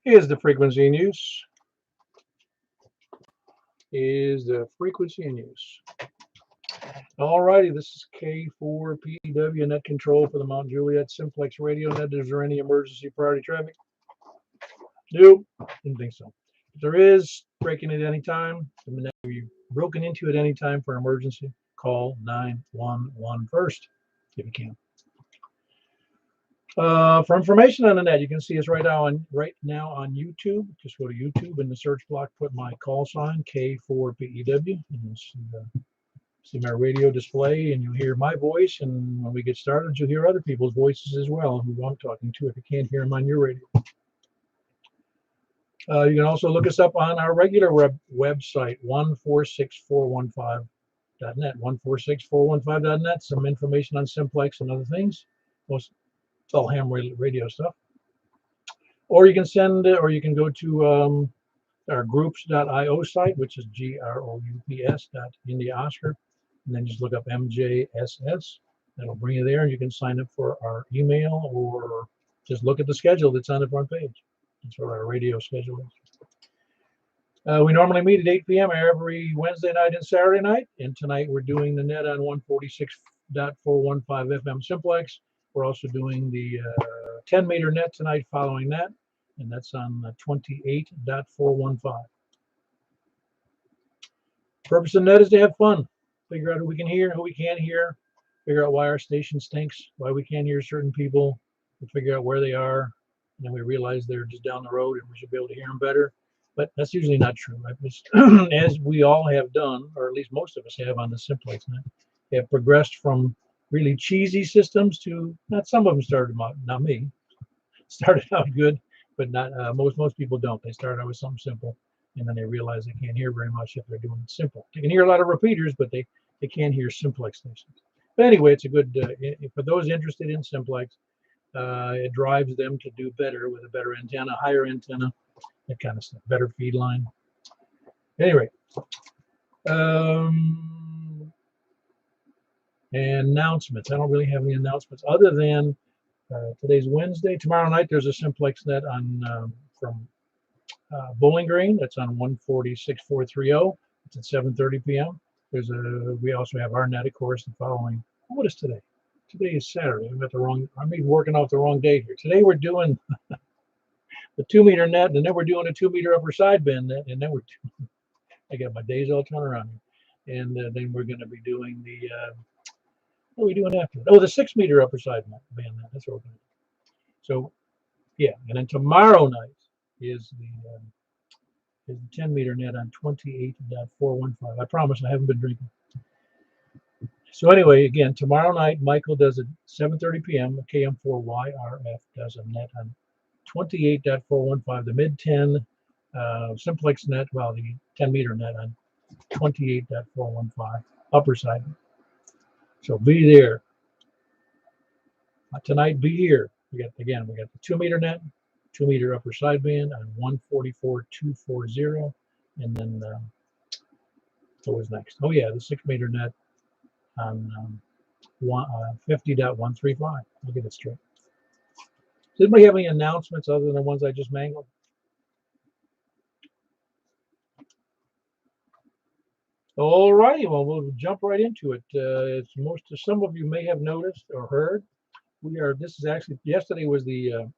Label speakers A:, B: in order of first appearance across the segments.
A: is the frequency in use. Is the frequency in use. Alrighty, this is K4PW net control for the Mount Juliet Simplex radio net. Is there any emergency priority traffic? Nope, didn't think so. If there is, breaking at any time, you're broken into at any time for an emergency, call 911 first if you can. For information on the net, you can see us right now on YouTube. Just go to YouTube in the search block, put my call sign K4PEW, and you'll see my radio display, and you'll hear my voice. And when we get started, you'll hear other people's voices as well who I'm talking to if you can't hear them on your radio. You can also look us up on our regular website, 146415.net. 146415.net. Some information on Simplex and other things. It's all ham radio stuff. Or you can or you can go to our groups.io site, which is GROUPS.India Oscar, and then just look up MJSS. That'll bring you there, and you can sign up for our email or just look at the schedule that's on the front page. That's what our radio schedule is. We normally meet at 8 p.m. every Wednesday night and Saturday night, and tonight we're doing the net on 146.415 FM Simplex. We're also doing the 10-meter net tonight following that, and that's on 28.415. Purpose of the net is to have fun, figure out who we can hear and who we can't hear, figure out why our station stinks, why we can't hear certain people, and figure out where they are. And then we realize they're just down the road and we should be able to hear them better. But that's usually not true. As we all have done, or at least most of us have on the Simplex net, they have progressed from really cheesy systems to, not some of them started out, not me, started out good, but not most people don't. They start out with something simple, and then they realize they can't hear very much if they're doing it simple. They can hear a lot of repeaters, but they can't hear Simplex stations. But anyway, it's a good, for those interested in Simplex, it drives them to do better with a better antenna, higher antenna, that kind of stuff, better feed line. Anyway, announcements. I don't really have any announcements other than today's Wednesday. Tomorrow night there's a Simplex net on from Bowling Green. That's on 146.430. It's at 7:30 p.m. We also have our net, of course, the following. What is today? Today is Saturday. I'm even working off the wrong date here. Today we're doing the 2-meter net, and then we're doing a 2-meter upper sideband net, and then I got my days all turned around here. And then we're going to be doing the what are we doing after? Oh, the 6-meter upper sideband net. That's what we're going to do. So yeah, and then tomorrow night is the 10-meter net on 28.415. I promise I haven't been drinking. So anyway, again, tomorrow night, Michael does at 7:30 p.m. KM4YRF does a net on 28.415, the mid-10 Simplex net, well, the 10-meter net on 28.415 upper side. So be there. Tonight, be here. We got the 2-meter net, 2-meter upper sideband on 144.240, and then what was next? Oh yeah, the 6-meter net on 50.135. I'll get it straight. Does anybody have any announcements other than the ones I just mangled? All righty, well, we'll jump right into it. Some of you may have noticed or heard. This is actually, yesterday was the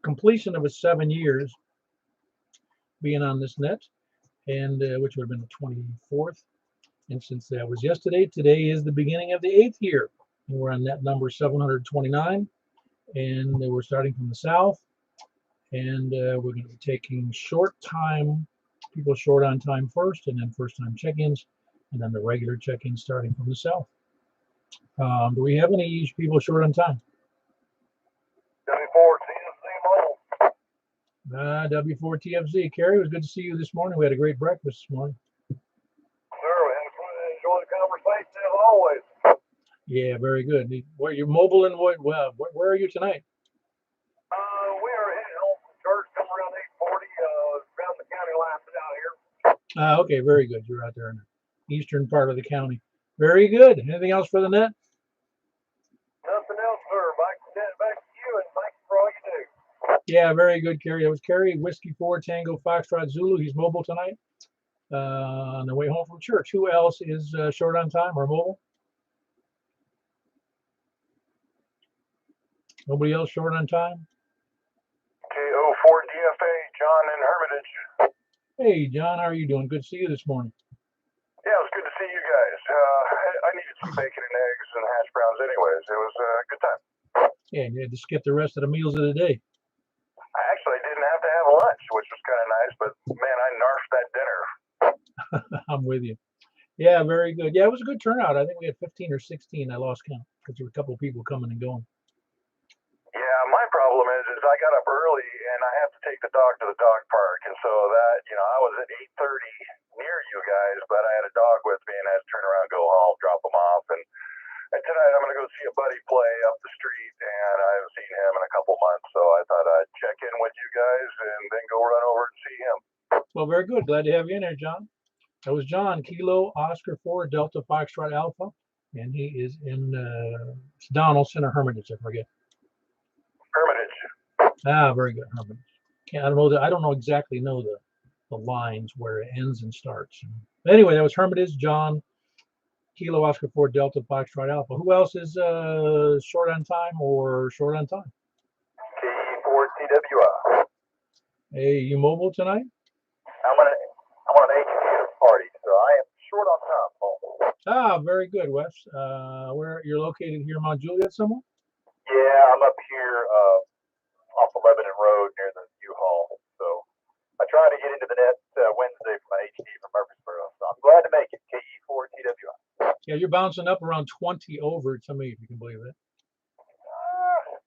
A: completion of 7 years being on this net, and which would have been the 24th. And since that was yesterday, today is the beginning of the 8th year. And we're on net number 729, and we're starting from the south, and we're going to be taking people short on time first, and then first time check-ins, and then the regular check-ins starting from the south. Do we have any people short on time? W4TFZ. Carrie, it was good to see you this morning. We had a great breakfast this morning.
B: Always.
A: Yeah, very good. Where you're mobile and where are you tonight?
B: We are heading home from church, come around 8:40, around the county line down here.
A: Okay, very good. You're out there in the eastern part of the county. Very good. Anything else for the net?
B: Nothing else, sir. Back to you, and thanks for all you do.
A: Yeah, very good, Kerry. That was Kerry. Whiskey 4 Tango Foxtrot Zulu. He's mobile tonight on the way home from church. Who else is short on time or mobile? Nobody else short on time?
B: KO4 DFA, John in Hermitage.
A: Hey, John, how are you doing? Good to see you this morning.
B: Yeah, it was good to see you guys. I needed some bacon and eggs and hash browns anyways. It was a good time.
A: Yeah, you had to skip the rest of the meals of the day.
B: I actually didn't have to have lunch, which was kind of nice, but man, I narfed that dinner.
A: I'm with you. Yeah, very good. Yeah, it was a good turnout. I think we had 15 or 16. I lost count because there were a couple of people coming and going.
B: Yeah, my problem is I got up early and I have to take the dog to the dog park, and so that I was at 8:30 near you guys, but I had a dog with me and I had to turn around, go home, drop him off, and tonight I'm gonna go see a buddy play up the street, and I haven't seen him in a couple months, so I thought I'd check in with you guys and then go run over and see him.
A: Well, very good. Glad to have you in there, John. That was John, Kilo Oscar 4 Delta Foxtrot Alpha, and he is in Donaldson or Hermitage, I forget.
B: Hermitage.
A: Ah, very good, Hermitage. I don't know exactly the lines where it ends and starts. Anyway, that was Hermitage, John, Kilo Oscar 4 Delta Foxtrot Alpha. Who else is short on time or short on time?
B: KE4TWI.
A: Hey, you mobile tonight?
B: I'm on an HQ party, so I am short on time, Paul.
A: Ah, very good, Wes. Where you're located here in Mount Juliet somewhere?
B: Yeah, I'm up here off of Lebanon Road near the U-Haul. So I try to get into the net Wednesday from my HD from Murfreesboro. So I'm glad to make it. KE4TWI.
A: Yeah, you're bouncing up around 20 over to me, if you can believe it.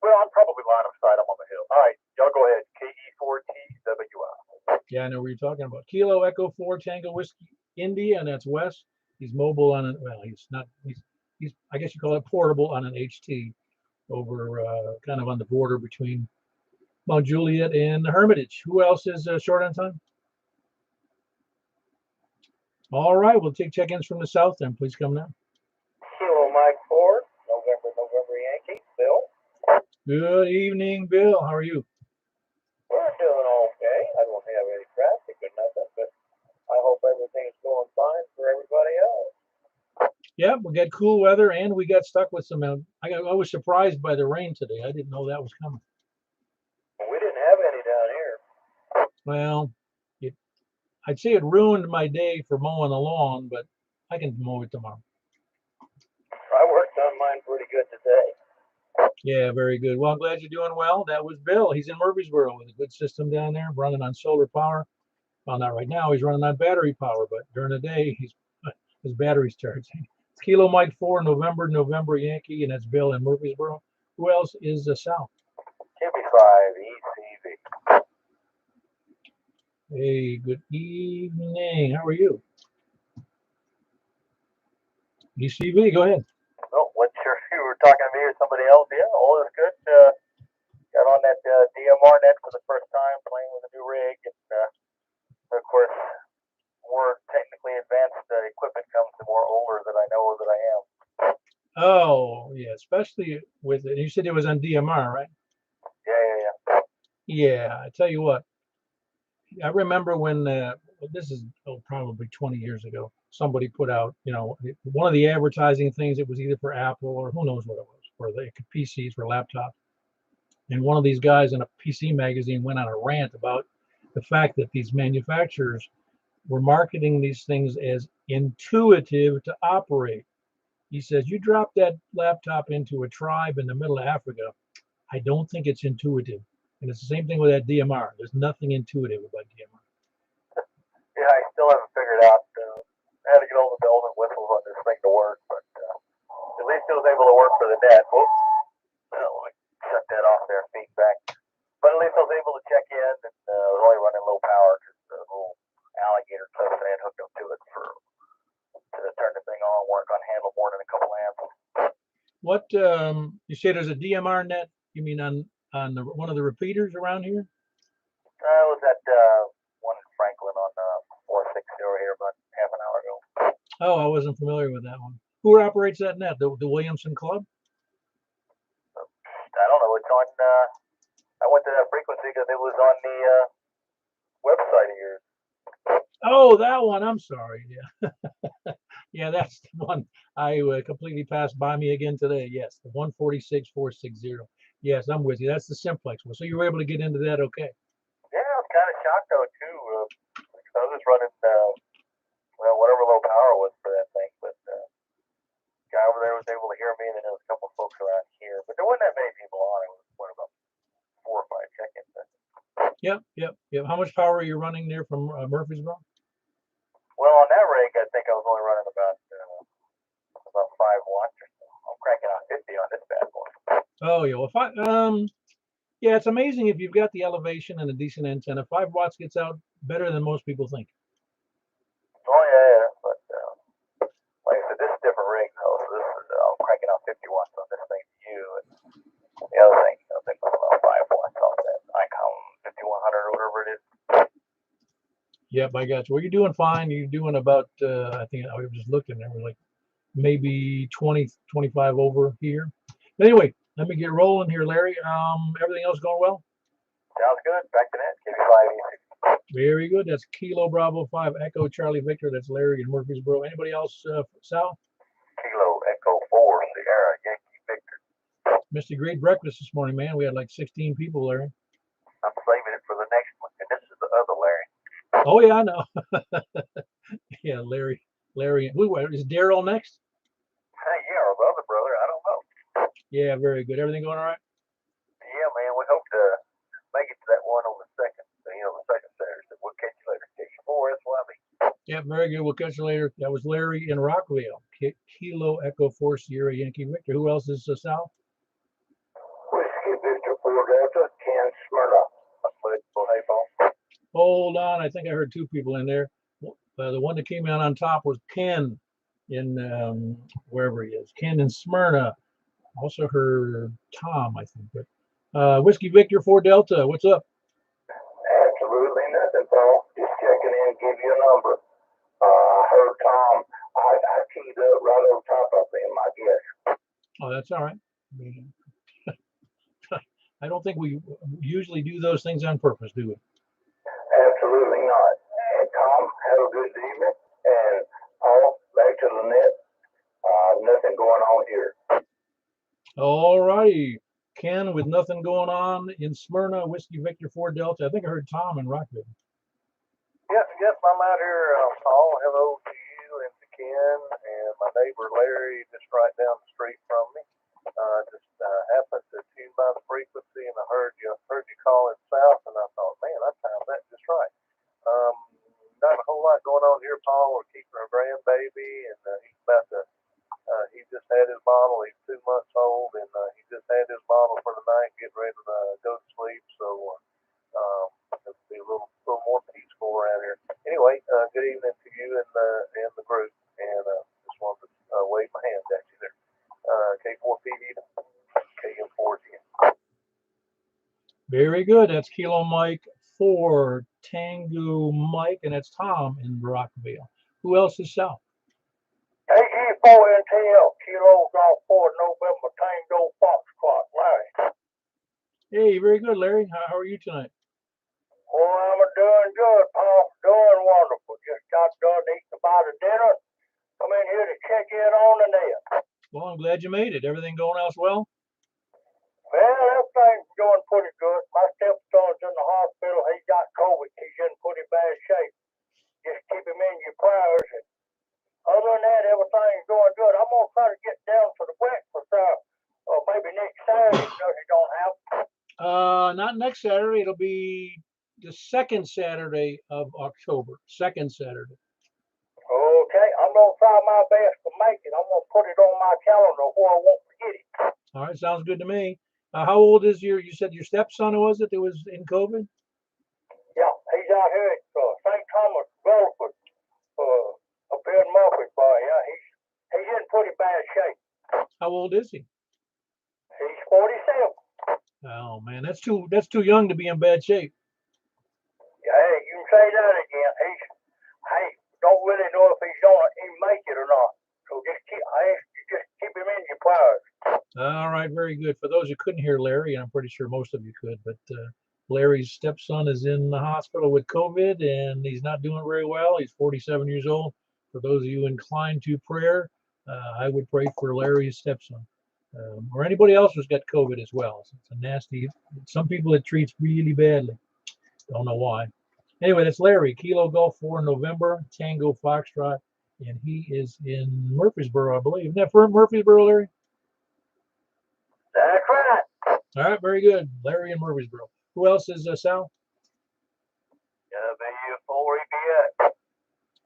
B: Well, I'm probably line of sight. I'm on the hill. All right, y'all go ahead. KE4TWI.
A: Yeah, I know what you're talking about. Kilo Echo 4 Tango Whiskey India, and that's Wes. He's mobile on he's not, he's I guess you call it portable on an HT over kind of on the border between Mount Juliet and the Hermitage. Who else is short on time? All right, we'll take check-ins from the south then. Please come now.
B: Kilo Mike 4, November Yankee. Bill.
A: Good evening, Bill. How are you?
B: We're doing okay. I don't have any traffic or nothing, but I hope everything's going fine for everybody else.
A: Yeah, we got cool weather and we got stuck with some. I was surprised by the rain today. I didn't know that was coming.
B: We didn't have any down here.
A: Well, I'd say it ruined my day for mowing the lawn, but I can mow it tomorrow.
B: I worked on mine pretty good today.
A: Yeah, very good. Well, I'm glad you're doing well. That was Bill. He's in Murfreesboro with a good system down there, running on solar power. Well, not right now. He's running on battery power, but during the day, his battery's charging. It's Kilo Mike 4, November Yankee, and that's Bill in Murfreesboro. Who else is south?
B: Kimmy 5, ECV.
A: Hey, good evening. How are you? ECV, go ahead.
B: Oh, wasn't sure if you were talking to me or somebody else. Yeah, all is good. Got on that DMR net for the first time, playing with a new rig, and of course, more technically advanced equipment comes the more older that I know that I am.
A: Oh, yeah, especially with it. You said it was on DMR, right?
B: Yeah.
A: Yeah, I tell you what, I remember when this is probably 20 years ago, somebody put out, one of the advertising things. It was either for Apple or who knows what it was, for the PCs, for laptops. And one of these guys in a PC magazine went on a rant about the fact that these manufacturers were marketing these things as intuitive to operate. He says, you drop that laptop into a tribe in the middle of Africa, I don't think it's intuitive. And it's the same thing with that DMR. There's nothing intuitive about DMR.
B: Yeah, I still haven't figured out how to get all the bells and whistles on this thing to work, but at least it was able to work for the net. Whoops. Let me shut that off there, feedback. But at least I was able to check in, and I was only running low power because the little alligator clips I had hooked up to it to turn the thing on weren't going to handle more than a couple amps.
A: What you say? There's a DMR net? You mean on one of the repeaters around here?
B: It was at one in Franklin on 460 here about half an hour ago.
A: Oh, I wasn't familiar with that one. Who operates that net? The Williamson Club?
B: I don't know. It's on. I went to that frequency because it was on the website of yours.
A: Oh, that one. I'm sorry. Yeah. Yeah, that's the one I completely passed by me again today. Yes, the 146,460. Yes, I'm with you. That's the Simplex one. So you were able to get into that okay.
B: Yeah, I was kind of shocked though too. Because I was just running, well, whatever low power was for that thing, but guy over there was able to hear me, and then there was a couple of folks around here, but there wasn't that many people on. It was what, about 4 or 5 check-ins.
A: Yep. How much power are you running there from Murfreesboro?
B: Well, on that rig, I think I was only running about 5 watts or so. I'm cranking out 50 on this bad boy.
A: Oh yeah. Well, yeah, it's amazing if you've got the elevation and a decent antenna. 5 watts gets out better than most people think.
B: Oh yeah, but like I said, this is a different rig though. So this is I'm cranking out 50 watts on this thing to you, and the other thing I think was about 5 watts off that Icon 5100 or whatever it is.
A: Yep, I got you. Well, you're doing fine. You're doing about, I think I was just looking there, we're like maybe 20, 25 over here. But anyway, let me get rolling here, Larry. Everything else going well?
B: Sounds good. Back to that. Give me 5 easy.
A: Very good. That's Kilo Bravo 5 Echo Charlie Victor. That's Larry in Murfreesboro. Anybody else, Sal?
B: Kilo Echo 4 Sierra Yankee Victor.
A: Missed a great breakfast this morning, man. We had like 16 people, Larry.
B: I'm saving it for the next one, and this is the other Larry.
A: Oh yeah, I know. Yeah, Larry. Who is Daryl next?
B: Hey, yeah, our other brother. I don't know.
A: Yeah, very good. Everything going all right?
B: Yeah, man. We hope to make it to that one on the second. The second Saturday. We'll catch you later. K4 SYB.
A: Yeah, very good. We'll catch you later. That was Larry in Rockville. Kilo Echo 4 Sierra Yankee Victor. Who else is Sal?
B: Whiskey Victor 4 Delta 10 Smyrna. Hey, Paul.
A: Hold on. I think I heard two people in there. The one that came out on top was Ken in wherever he is. Ken in Smyrna. Also heard Tom, I think. But Whiskey Victor 4 Delta. What's up?
B: Absolutely nothing, Paul. Just checking in, give you a number. I heard Tom. I keyed up right on top of him, I guess.
A: Oh, that's all right. I don't think we usually do those things on purpose, do we?
B: Absolutely not. And Tom, have a good evening. And Paul, back to the net. Nothing going on here.
A: All righty. Ken with nothing going on in Smyrna, Whiskey Victor 4 Delta. I think I heard Tom in Rockville.
B: Yep, I'm out here, Paul. Hello to you and to Ken and my neighbor Larry, just right down the street from me. Just happened to tune by the frequency, and I heard you calling south, and I thought, man, I timed that just right. Not a whole lot going on here, Paul. We're keeping our grandbaby, and he's about to. He just had his bottle. He's 2 months old, and he just had his bottle for the night, getting ready to go to sleep. So it'll be a little more peaceful around here. Anyway, good evening to you and the group, and just wanted to wave my hand at you there. K4PD to KM4G.
A: Very good. That's Kilo Mike 4 Tango Mike, and that's Tom in Rockville. Who else is south?
B: AG4NTL, Kilo Golf 4 November Tango Foxtrot, Larry.
A: Hey, very good, Larry. How are you tonight?
B: Oh, I'm doing good, Paul. Doing wonderful. Just got done eating about a dinner. Come in here to check in on the net.
A: Well, I'm glad you made it. Everything going else well?
B: Well, everything's going pretty good. My stepson's in the hospital. He got COVID. He's in pretty bad shape. Just keep him in your prayers. And other than that, everything's going good. I'm going to try to get down to the breakfast maybe next Saturday if it don't happen.
A: Not next Saturday. It'll be the second Saturday of October. Second Saturday.
B: Okay, I'm going to try my best to make it. I'm going to put it on my calendar where I won't forget it.
A: All right, sounds good to me. How old is you said your stepson, was it, that was in COVID?
B: Yeah, he's out here at St. Thomas Belford, up here in Murfreesboro. Yeah, he's in pretty bad shape.
A: How old is he?
B: He's 47.
A: Oh man, that's too young to be in bad shape.
B: Yeah, hey, you can say that again. Hey, don't really know if he's gonna make it or not. So just keep him in your prayers.
A: All right, very good. For those who couldn't hear Larry, and I'm pretty sure most of you could, but Larry's stepson is in the hospital with COVID and he's not doing very well. He's 47 years old. For those of you inclined to prayer, I would pray for Larry's stepson or anybody else who's got COVID as well. It's a nasty, some people it treats really badly. Don't know why. Anyway, that's Larry, Kilo Golf 4 November, Tango Foxtrot, and he is in Murfreesboro, I believe. Isn't that for Murfreesboro, Larry?
B: That's right.
A: All right, very good. Larry in Murfreesboro. Who else is Sal?
B: W4EBX.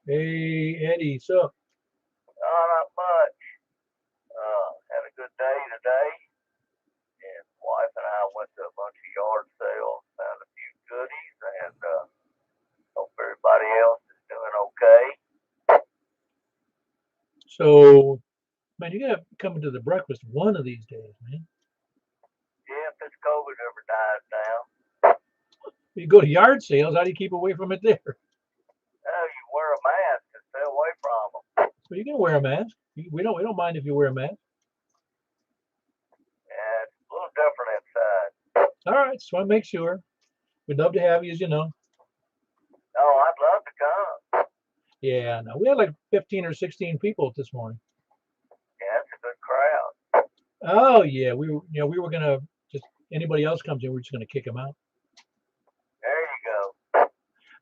A: Hey, Eddie. So,
B: Not much. Had a good day today. And wife and I went to a bunch of yard sales, found a few goodies, and hope everybody else is doing okay.
A: so, man, you got to come into the breakfast one of these days, man.
B: Yeah, if this COVID ever dies down,
A: You go to yard sales. How do you keep away from it there?
B: you wear a mask and stay away from them.
A: So you can wear a mask. We don't mind if you wear a mask.
B: Yeah, it's a little different inside.
A: All right, just want to make sure. We'd love to have you, as you know.
B: Oh, I'd love to come.
A: Yeah, no, we had like 15 or 16 people this morning.
B: Yeah, it's a good crowd.
A: Oh yeah, we were gonna just anybody else comes in, we're just gonna kick them out.
B: There you go.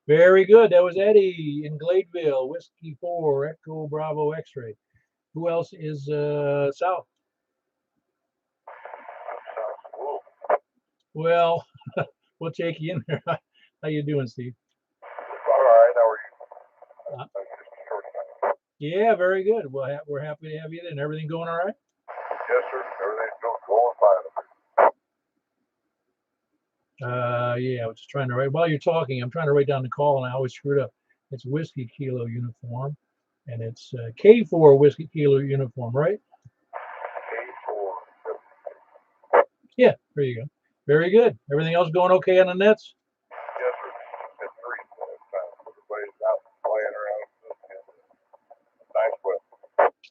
A: Very good. That was Eddie in Gladeville, Whiskey 4, Echo Bravo X-ray. Who else is south?
B: Cool.
A: Well, we'll take you in there. How you doing, Steve?
B: All right, how are you?
A: Yeah, very good. Well, we're happy to have you there. And everything going all right?
B: Yes, sir. Everything's going fine.
A: Yeah, I was just trying to write while you're talking. I'm trying to write down the call, and I always screw it up. It's Whiskey Kilo Uniform, and it's K4 Whiskey Kilo Uniform, right?
B: K4.
A: Yeah, there you go. Very good. Everything else going okay on the nets?
B: Yes, sir. It's three. Everybody's out playing around. Nice weather.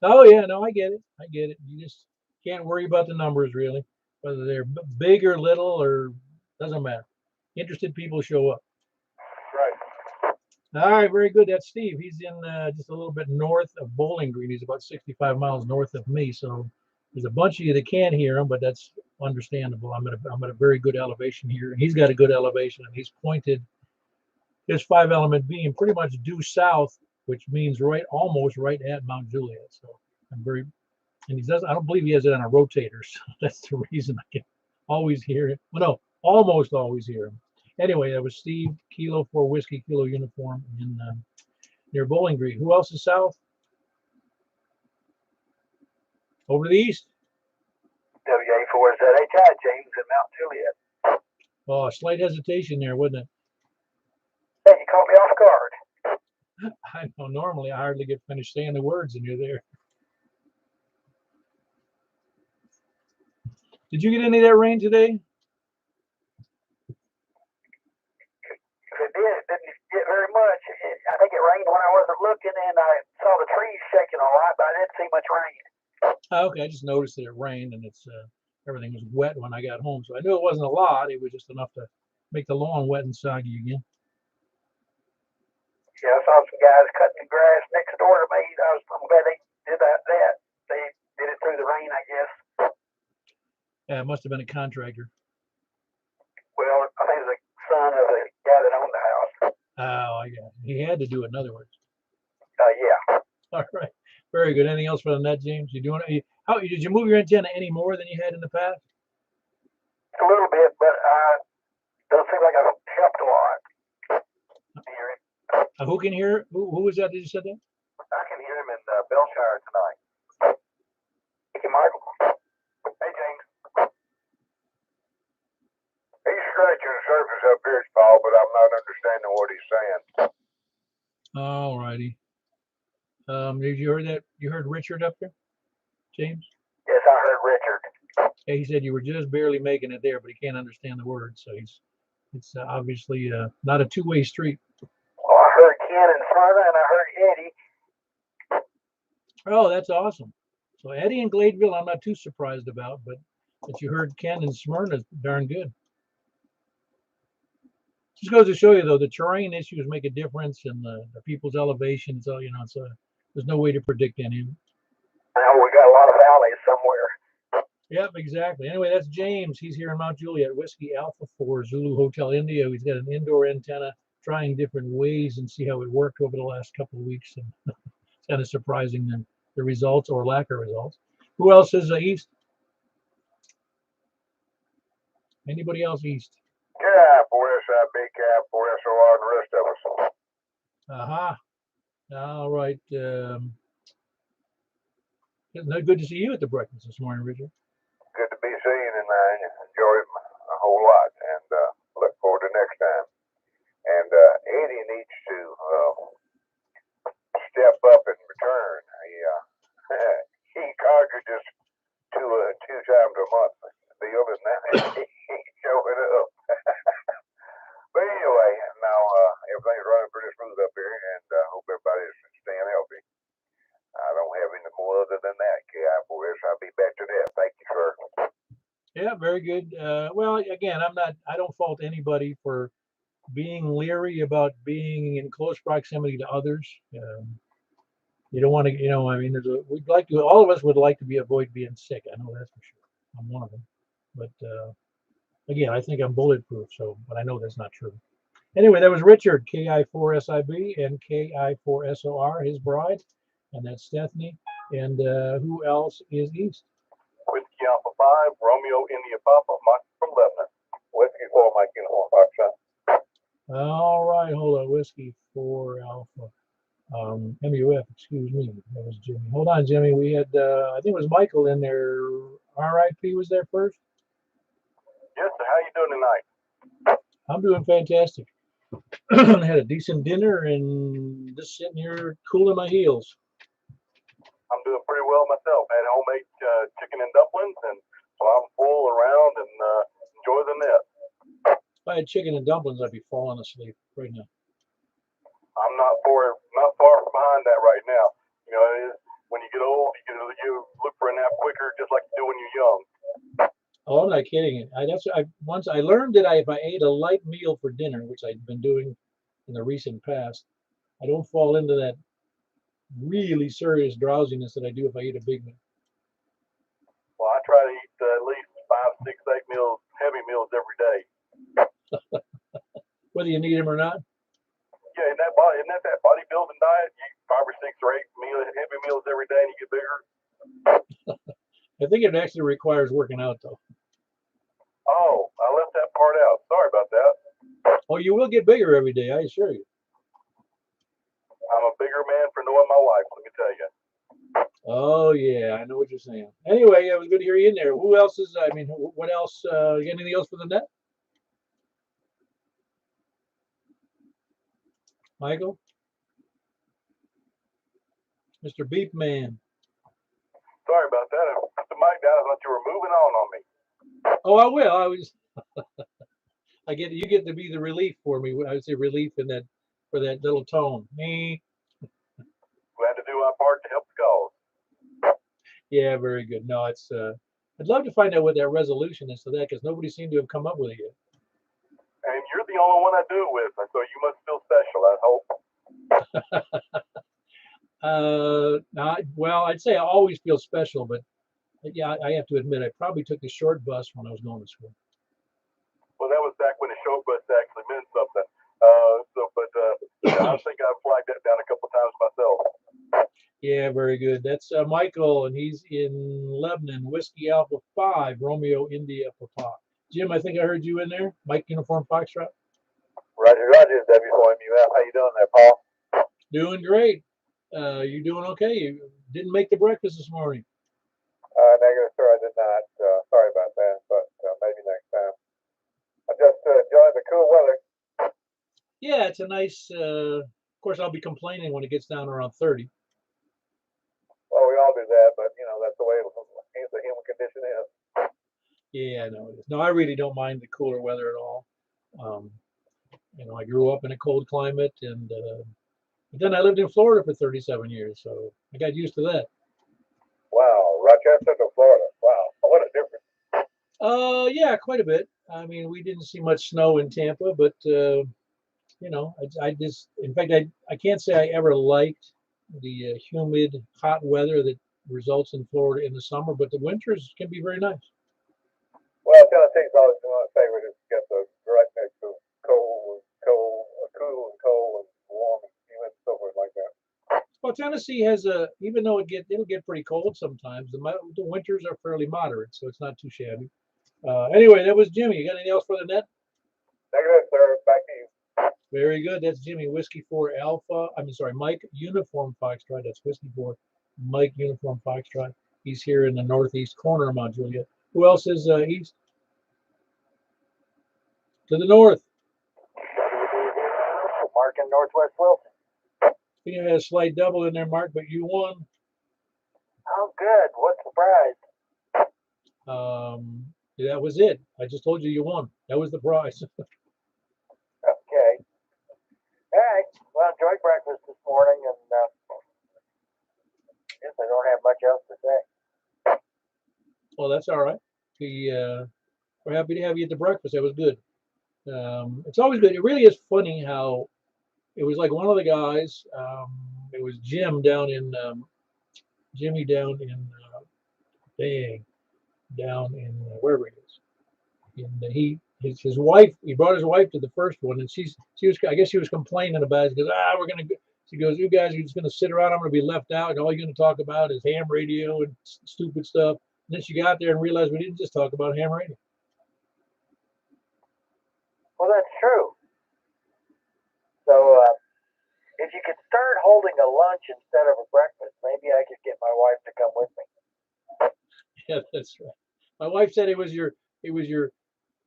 A: Oh yeah, no, I get it. I get it. You just can't worry about the numbers really, whether they're big or little or doesn't matter. Interested people show up.
B: Right.
A: All right, very good. That's Steve. He's in just a little bit north of Bowling Green. He's about 65 miles north of me. So there's a bunch of you that can't hear him, but that's understandable. I'm at a very good elevation here, and he's got a good elevation, and he's pointed his 5-element beam pretty much due south, which means almost right at Mount Juliet. So I'm very, and he does. I don't believe he has it on a rotator. So that's the reason I can always hear it. Well, no, almost always hear him. Anyway, that was Steve, Kilo 4 Whiskey Kilo Uniform in near Bowling Green. Who else is south? Over to the east.
B: WA4ZHI, James in Mount Juliet.
A: Oh, slight hesitation there, wasn't it?
B: Hey, you caught me off guard.
A: I know. Normally, I hardly get finished saying the words, and you're there. Did you get any of that rain today?
B: It did. It didn't get very much. I think it rained when I wasn't looking, and I saw the trees shaking a lot, but I didn't see much rain.
A: Okay, I just noticed that it rained, and it's everything was wet when I got home, so I knew it wasn't a lot. It was just enough to make the lawn wet and soggy again.
B: Yeah, I saw some guys cutting the grass next door to me. I'm glad they did that. They did it through the rain, I guess.
A: Yeah, it must have been a contractor.
B: Well, I think it's the son of the guy that owned the house.
A: Oh, I got it. He had to do it, in other words.
B: Yeah.
A: All right. Very good. Anything else for the net, James? You doing it? How did you move your antenna any more than you had in the past?
B: A little bit, but doesn't seem like I've helped a lot.
A: Who can hear? Who was that? Did you say that?
B: I can hear him in Belshire tonight. Thank you, Michael. Hey, James. He's scratching the surface up here, Paul, but I'm not understanding what he's saying.
A: All righty. Did you heard that? You heard Richard up there, James?
B: Yes, I heard Richard.
A: Yeah, he said you were just barely making it there, but he can't understand the words. So it's obviously not a two-way street.
B: Well, I heard Ken in front, and I heard Eddie.
A: Oh, that's awesome. So Eddie and Gladeville, I'm not too surprised about, but that you heard Ken and Smyrna is darn good. Just goes to show you, though, the terrain issues make a difference in the people's elevation. So, you know, there's no way to predict any.
B: Now we got a lot of valleys somewhere.
A: Yep, exactly. Anyway, that's James. He's here in Mount Juliet, Whiskey Alpha 4, Zulu Hotel India. He's got an indoor antenna, trying different ways and see how it worked over the last couple of weeks. And it's kind of surprising the results or lack of results. Who else is east? Anybody else east?
B: Yeah, for SIB, cap, for SOR, and the rest of us.
A: Aha. All right. Good to see you at the breakfast this morning, Richard.
B: Good to be seen, and I enjoyed a whole lot, and look forward to next time. And Eddie needs to step up in return. He contributes two times a month. Deal, and now he ain't showing up. But anyway, now everything's running pretty smooth up here, and hope everybody's staying healthy. I don't have any more other than that, KI4S. I'll be back to that. Thank you, sir.
A: Yeah, very good. Well, again, I don't fault anybody for being leery about being in close proximity to others. You don't want to, you know, I mean, all of us would like to avoid being sick. I know that's for sure. I'm one of them. But again, I think I'm bulletproof. So, but I know that's not true. Anyway, that was Richard, KI4SIB, and KI4SOR, his bride, and that's Stephanie. And who else is east?
B: Whiskey Alpha 5, Romeo India Papa, Mike from Lebanon. Whiskey 4, Mike Uniform Foxtrot.
A: All right, hold on. Whiskey 4 Alpha. MUF, excuse me. That was Jimmy. Hold on, Jimmy. We had, I think it was Michael in there. RIP was there first.
B: Yes, sir. How you doing tonight?
A: I'm doing fantastic. Had a decent dinner and just sitting here cooling my heels.
B: I'm doing pretty well myself. I had homemade chicken and dumplings, and so I'm full around and enjoy the net.
A: If I had chicken and dumplings, I'd be falling asleep right now.
B: I'm not far from behind that right now. You know, when you get old, you look for a nap quicker, just like you do when you're young.
A: Oh, I'm not kidding. Once I learned that if I ate a light meal for dinner, which I'd been doing in the recent past, I don't fall into that really serious drowsiness that I do if I eat a big meal.
B: Well, I try to eat at least 5, 6, 8 meals, heavy meals every day.
A: Whether you need them or not.
B: Yeah, isn't that bodybuilding diet? You eat 5 or 6 or 8 heavy meals every day, and you get bigger.
A: I think it actually requires working out, though.
B: Oh, I left that part out. Sorry about that.
A: Oh, you will get bigger every day, I assure you.
B: I'm a bigger man for knowing my wife, let me tell you.
A: Oh, yeah, I know what you're saying. Anyway, it was good to hear you in there. Who else is, I mean, what else? Anything else for the net? Michael? Mr. Beep Man.
B: Sorry about that. I put the mic down. I thought you were moving on me.
A: Oh, I will. I was. You get to be the relief for me. I would say relief for that little tone. Me.
B: Glad to do my part to help the cause.
A: Yeah, very good. No, it's. I'd love to find out what that resolution is to that, because nobody seemed to have come up with it yet.
B: And you're the only one I do it with, so you must feel special, I hope.
A: Well, I'd say I always feel special, but yeah, I have to admit, I probably took the short bus when I was going to school.
B: Well, that was back when the short bus actually meant something. I think I've flagged that down a couple of times myself.
A: Yeah, very good. That's Michael, and he's in Lebanon, Whiskey Alpha 5, Romeo India Papa. Jim, I think I heard you in there. Mike Uniform Foxtrot.
B: Roger, W4MUF. How you doing there, Paul?
A: Doing great. You doing okay? You didn't make the breakfast this morning.
B: Negative, sir. I did not. Sorry about that, but maybe next time. I just enjoyed the cool weather.
A: Yeah, it's a nice. Of course, I'll be complaining when it gets down around 30.
B: Well, we all do that, but you know that's the way the human condition is.
A: Yeah, no, it is. No, I really don't mind the cooler weather at all. You know, I grew up in a cold climate, and then I lived in Florida for 37 years, so I got used to that.
B: Wow, Rochester to Florida. Wow, what a difference.
A: Yeah, quite a bit. I mean, we didn't see much snow in Tampa, but you know, I just, in fact, I can't say I ever liked the humid, hot weather that results in Florida in the summer, but the winters can be very nice.
B: Well, Tennessee's always been my favorite. It's got the right next to cool and cold and warm and humid and so forth like that.
A: Well, Tennessee has a, even though it'll get pretty cold sometimes, the winters are fairly moderate, so it's not too shabby. Anyway, that was Jimmy. You got anything else for the net?
B: Negative, sir. Back to you.
A: Very good. That's Jimmy. Whiskey 4 Alpha. I mean, sorry, Mike Uniform Foxtrot. That's Whiskey 4 Mike Uniform Foxtrot. He's here in the northeast corner of Mount Juliet. Who else is east? To the north.
B: Mark in Northwest Wilson.
A: You had a slight double in there, Mark, but you won.
B: Oh, good. What surprise.
A: Yeah, that was it. I just told you won. That was the prize.
B: Okay. All right. Well, enjoyed breakfast this morning, and guess I don't have much else to say.
A: Well, that's all right. We're happy to have you at the breakfast. That was good. It's always good. It really is funny how it was like one of the guys. It was Jim down in Jimmy down in dang down in wherever it is. And his wife. He brought his wife to the first one, and she was, I guess she was complaining about it. She goes, we're gonna. She goes, you guys are just gonna sit around. I'm gonna be left out, and all you're gonna talk about is ham radio and stupid stuff. And then she got there and realized we didn't just talk about ham radio.
B: Well, that's true. So, if you could start holding a lunch instead of a breakfast, maybe I could get my wife to come with me.
A: Yeah, that's right. My wife said it was your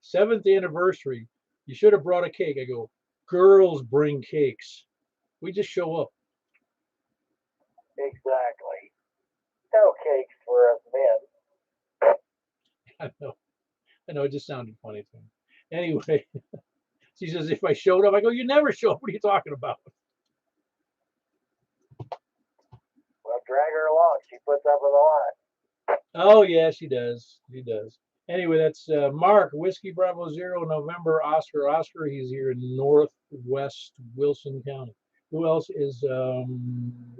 A: 7th anniversary. You should have brought a cake. I go, girls bring cakes. We just show up.
B: Exactly. No cakes for us men.
A: I know. It just sounded funny to me. Anyway, she says, if I showed up, I go, you never show up. What are you talking about?
B: Well, drag her along. She puts up with a lot.
A: Oh, yeah, she does. She does. Anyway, that's Mark, Whiskey Bravo Zero, November, Oscar, Oscar. He's here in northwest Wilson County. Who else is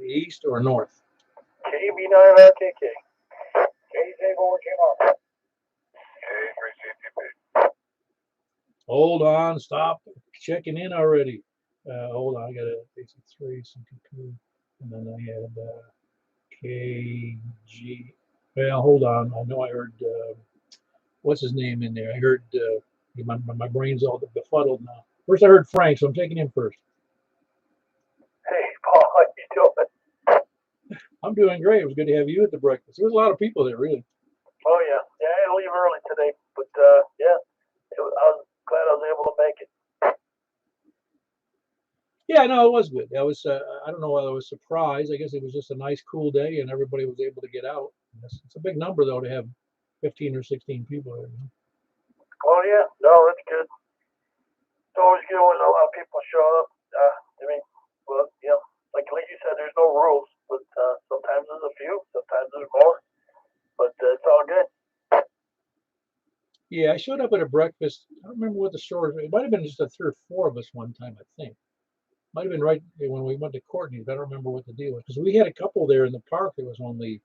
A: east or north?
B: KB9RKK. KJ4GM. K3CTP.
A: Hold on, stop checking in already. Hold on, I got a AC3, CTP, and then I had KG. Well, hold on. I know I heard what's his name in there. I heard my brain's all befuddled now. First, I heard Frank, so I'm taking him first.
B: Hey, Paul, how you doing?
A: I'm doing great. It was good to have you at the breakfast. There was a lot of people there, really.
B: Oh yeah, I had to leave early today, but yeah, I was glad I was able to make it.
A: Yeah, no, it was good. I was I don't know whether I was surprised. I guess it was just a nice, cool day, and everybody was able to get out. It's a big number though to have 15 or 16 people there.
B: Oh yeah, no, that's good. It's always good when a lot of people show up. I mean, well, you know, like you said, there's no rules, but sometimes there's a few, sometimes there's more, but it's all good.
A: Yeah, I showed up at a breakfast. I don't remember what the store was. It might have been just 3 or 4 of us one time, I think. Might have been right when we went to Courtney's. I don't remember what the deal was because we had a couple there in the park. There was only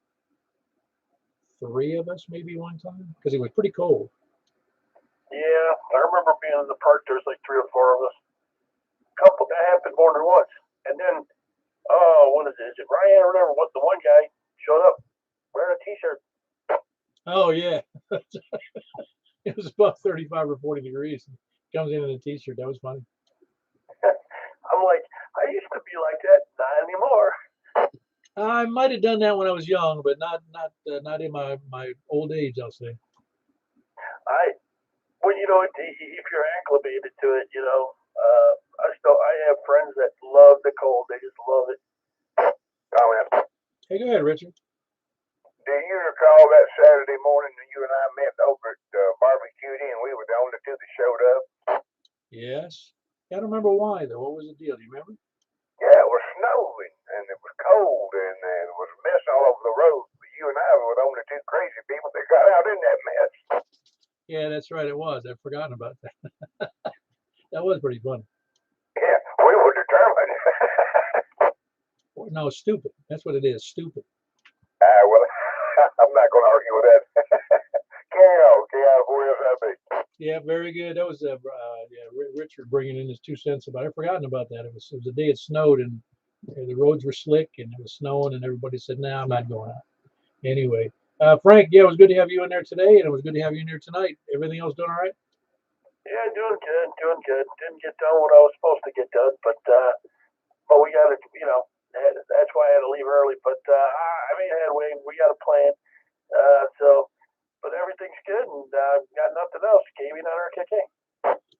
A: 3 of us, maybe one time, because it was pretty cold.
B: Yeah, I remember being in the park. There's like 3 or 4 of us. Couple that happened more than once, and then what is it? Is it Ryan or whatever? What the one guy showed up wearing a T-shirt.
A: Oh yeah, it was about 35 or 40 degrees. Comes in a T-shirt. That was funny.
B: I'm like, I used to be like that, not anymore.
A: I might have done that when I was young, but not in my old age, I'll say.
B: Well, you know, if you're acclimated to it, you know, I have friends that love the cold. They just love it. Comment.
A: Hey, go ahead, Richard.
B: Do you recall that Saturday morning that you and I met over at Barbecue and we were the only 2 that showed up?
A: Yes. I don't remember why though. What was the deal? Do you remember?
B: Yeah, it was snowing and it was cold and it was a mess all over the road. But you you and I were the only two crazy people that got out in that mess.
A: Yeah, that's right. It was. I've forgotten about that. That was pretty fun.
B: Yeah, we were determined.
A: No, stupid. That's what it is. Stupid.
B: Well, I'm not going to argue with that. K.O.,
A: Yeah, very good. That was Richard bringing in his 2 cents about it. I'd forgotten about that. It was the day it snowed and the roads were slick and it was snowing and everybody said, "Nah, I'm not going out." Anyway, Frank, yeah, it was good to have you in there today and it was good to have you in there tonight. Everything else doing all right?
B: Yeah, doing good. Didn't get done what I was supposed to get done, but we got to, that's why I had to leave early. But I mean, anyway, we got a plan. But everything's good, and got nothing else. Gaming on our kicking.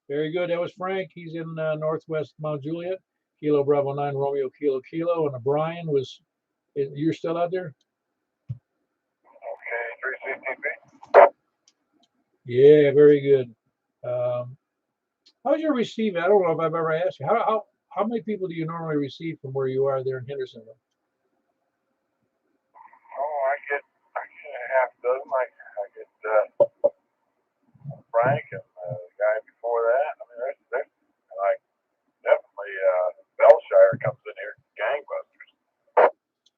A: Very good. That was Frank. He's in northwest Mount Juliet. Kilo Bravo 9 Romeo Kilo Kilo. And Brian was, you're still out there?
B: Okay, 360 feet.
A: Yeah, very good. How's your receiving? I don't know if I've ever asked you. How many people do you normally receive from where you are there in Hendersonville?
B: Oh, I get a half dozen. I get Frank and the guy before that. I mean, there's like definitely Bellshire comes in here gangbusters.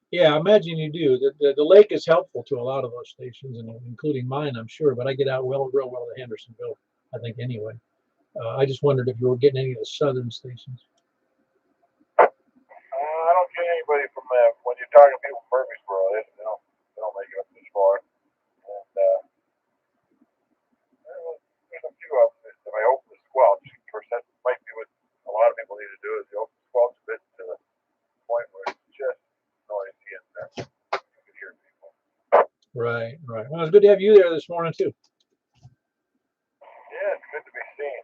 A: Yeah, I imagine you do. The lake is helpful to a lot of those stations, and including mine, I'm sure. But I get out real well to Hendersonville, I think, anyway. I just wondered if you were getting any of the southern stations.
B: I don't get anybody from when you're talking to people from Murfreesboro, they don't make it up this far. And there's a few of them that I open the squelch. Of course, that might be what a lot of people need to do is you open the squelch a bit to the point where it's just noisy and you can hear people.
A: Right. Well, it's good to have you there this morning too.
B: Yeah, it's good to be seen.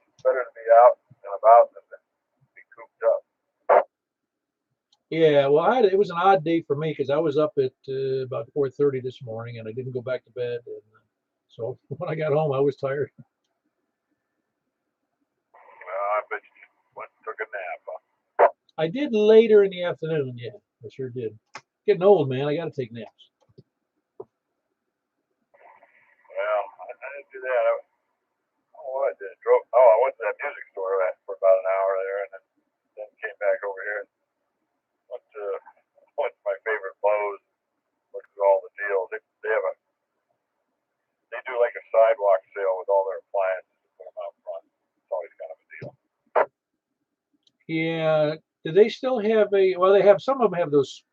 B: It's better to be out and about than to be cooped up.
A: Yeah, well, it was an odd day for me because I was up at about 4:30 this morning and I didn't go back to bed, and so when I got home, I was tired.
B: I bet you went and took a nap. Huh?
A: I did later in the afternoon. Yeah, I sure did. Getting old, man. I got to take naps.
B: Well, I didn't do that. What I did, I went to that music store for about an hour there, and then came back over here and went to my favorite Lowe's, looked at all the deals. They do like a sidewalk sale with all their appliances and put them out front. It's always kind of a deal.
A: Yeah. Do they still have well, they have, some of them have those,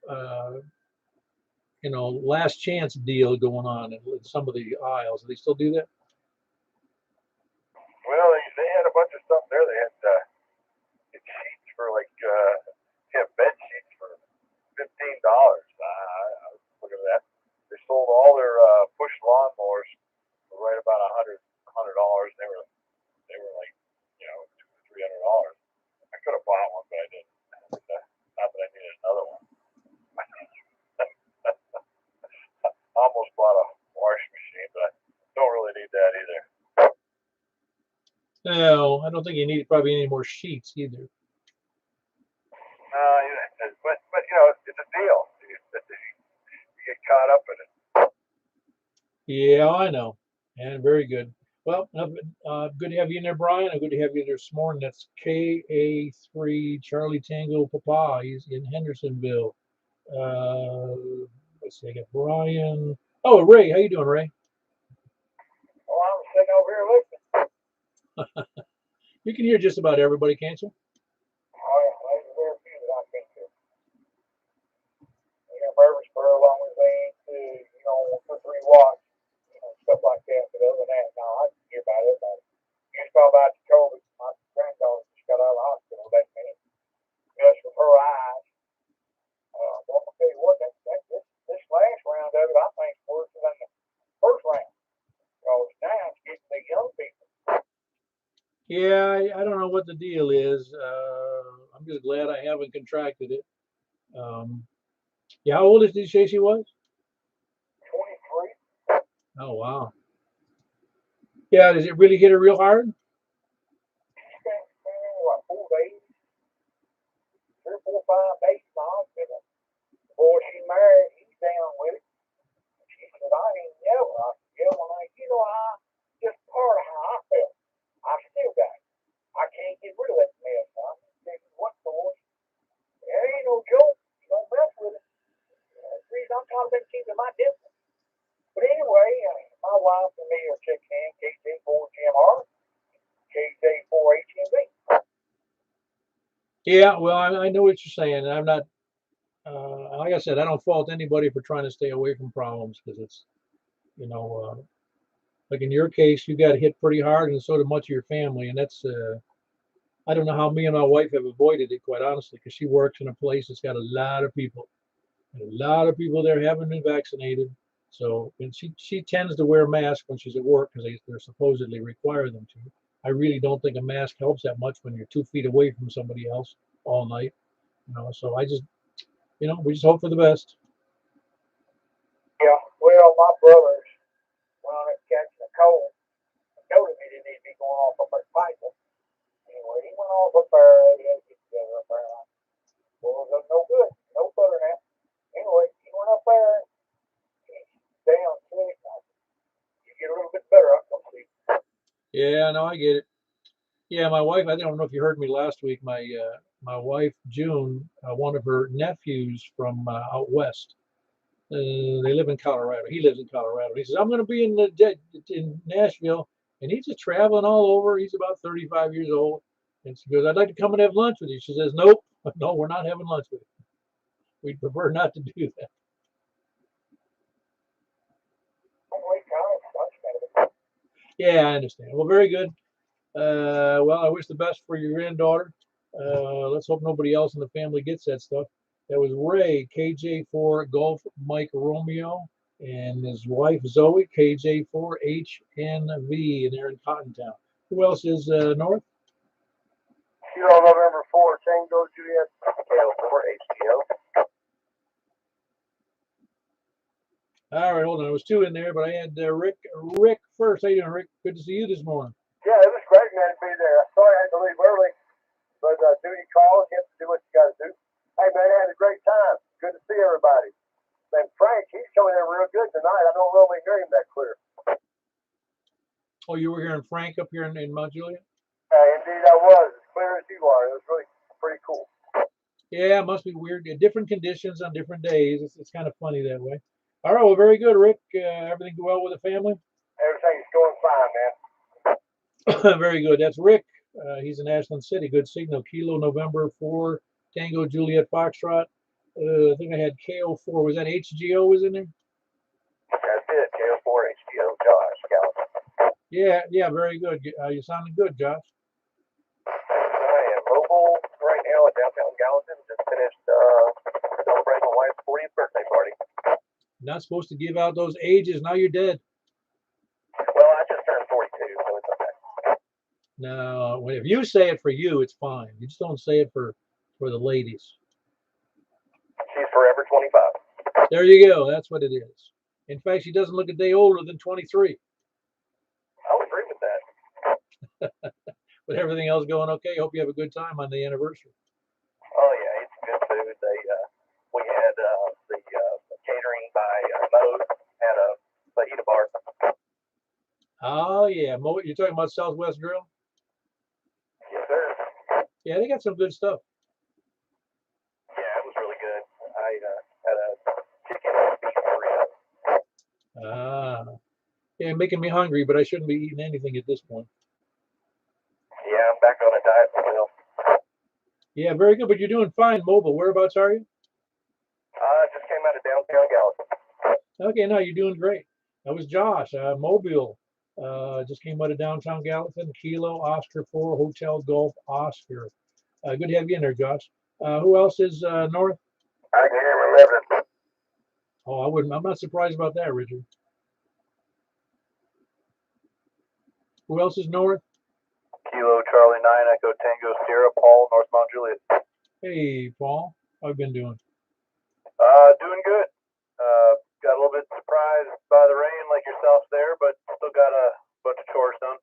A: last chance deal going on in some of the aisles. Do they still do that?
B: Well, they had a bunch of stuff there. They had sheets for bed sheets for $15. I was looking at that. They sold all their push lawnmowers for right about $100. They were like $200 or $300. I could have bought one, but I didn't. Not that I needed another one. I almost bought a washing machine, but I don't really need that either.
A: No, I don't think you need probably any more sheets either.
B: But it's a deal. You get caught up in it.
A: Yeah, I know. And very good. Well, good to have you in there, Brian. And good to have you there this morning. That's KA3 Charlie Tango Papa. He's in Hendersonville. Let's see. I got Brian. Oh, Ray. How you doing, Ray?
B: Oh, I'm sitting over here listening.
A: You can hear just about everybody, can't you?
B: There's a fair few that I've been to. Murfreesboro, long as they ain't to, 2 or 3 watts, stuff like that. But other than that, no, I can hear about everybody. You just talk about the COVID. My granddaughter just got out of the hospital that minute. Just with her eyes. I'm going to tell you what, this last round of it, I think, is worse than the first round. Because now it's getting the young people.
A: Yeah, I don't know what the deal is. I'm just glad I haven't contracted it. Yeah, how old did you say she was?
B: 23.
A: Oh, wow. Yeah, does it really hit her real hard?
B: She spent, 4 days, 3 or 4, 5 days in the hospital. The boy she married, he kind of been keeping my distance. But anyway, my wife and me are checking in KJ4GMR, KJ4HMV.
A: Yeah, well, I know what you're saying. And I'm not, like I said, I don't fault anybody for trying to stay away from problems because it's, you know, like in your case, you got hit pretty hard, and so did much of your family. And that's, I don't know how me and my wife have avoided it, quite honestly, because she works in a place that's got a lot of people. And a lot of people there haven't been vaccinated. So, and she tends to wear masks when she's at work because they're supposedly require them to. I really don't think a mask helps that much when you're 2 feet away from somebody else all night. You know, so I just, you know, we just hope for the best.
B: Yeah, well, my brothers wound up catching a cold. He told him he didn't need to be going off up at Michael. Anyway, he went off up there. He had to get together up there. Well, it was no good. No better now. Anyway, he went up there. He's down sick. You get a little bit better, I'll come see.
A: Yeah, no, I get it. Yeah, my wife, I don't know if you heard me last week. My wife June, one of her nephews from out west. They live in Colorado. He lives in Colorado. He says, I'm going to be in Nashville. And he's just traveling all over. He's about 35 years old. And she goes, I'd like to come and have lunch with you. She says, nope, no, we're not having lunch with you. We'd prefer not to do that. Yeah, I understand. Well, very good. Well, I wish the best for your granddaughter. Let's hope nobody else in the family gets that stuff. That was Ray, KJ4 Golf Mike Romeo, and his wife Zoe, KJ4HNV, and they're in Cottontown. Who else is north?
B: Kilo November 4, Tango Juliet, KO4HGO.
A: All right, hold on. There was two in there, but I had Rick first. How you doing, Rick? Good to see you this morning.
B: Yeah, it was great, man, to be there. Sorry I had to leave early, but duty calls, you have to do what you got to do. Hey, man, I had a great time. Good to see everybody. And Frank, he's coming in real good tonight. I don't really hear him that clear.
A: Oh, you were hearing Frank up here in Mount Juliet?
B: Indeed, I was. As clear as you are. It was really pretty cool.
A: Yeah, it must be weird. Different conditions on different days. It's kind of funny that way. All right, well, very good, Rick. Everything go well with the family?
B: Everything's going fine,
A: man. Very good. That's Rick. He's in Ashland City. Good signal. Kilo November 4, Tango Juliet Foxtrot. I think I had KO4. Was that HGO was in there?
B: That's it. KO4 HGO, Josh Gallatin.
A: Yeah, very good. You sounded good, Josh.
B: I am mobile right now at downtown Gallatin. Just finished celebrating my wife's 40th birthday party.
A: Not supposed to give out those ages. Now you're dead.
B: Well, I just turned 42, so it's okay.
A: No, if you say it for you, it's fine. You just don't say it for the ladies.
B: She's forever 25.
A: There you go. That's what it is. In fact, she doesn't look a day older than 23.
B: I'll agree with that.
A: But everything else going okay? Hope you have a good time on the anniversary.
B: Oh yeah, it's good food. We had the catering by Moe's at a fajita bar.
A: Oh yeah, you're talking about Southwest Grill?
B: Yes, sir.
A: Yeah, they got some good stuff.
B: Yeah, it was really good. I had a chicken and beef burrito.
A: Yeah, making me hungry, but I shouldn't be eating anything at this point.
B: Yeah, I'm back on a diet myself.
A: Yeah, very good. But you're doing fine, mobile. Whereabouts are you?
B: Just came out of downtown Gallatin.
A: Okay, no, you're doing great. That was Josh, Mobile. Just came out of downtown Gallatin. Kilo Oscar 4 Hotel Golf Oscar. Good to have you in there, Josh. Who else is north?
B: I can hear him living.
A: Oh, I'm not surprised about that, Richard. Who else is north?
B: Kilo Charlie 9 Echo Tango Sierra Paul North Mount Juliet.
A: Hey, Paul. How you been doing?
B: Doing good. Got a little bit surprised by the rain like yourself there, but still got a bunch of chores done.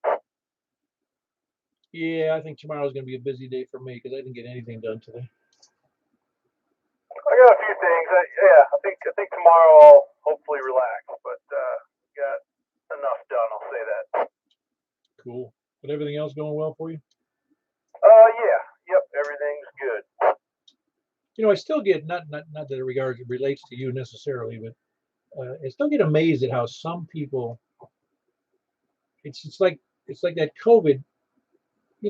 A: Yeah, I think tomorrow's going to be a busy day for me because I didn't get anything done today.
B: I got a few things. I think tomorrow I'll hopefully relax, but got enough done. I'll say that.
A: Cool. But everything else going well for you?
B: Yeah. Yep. Everything's good.
A: I still get not that it relates to you necessarily, but I still get amazed at how some people. It's like that COVID.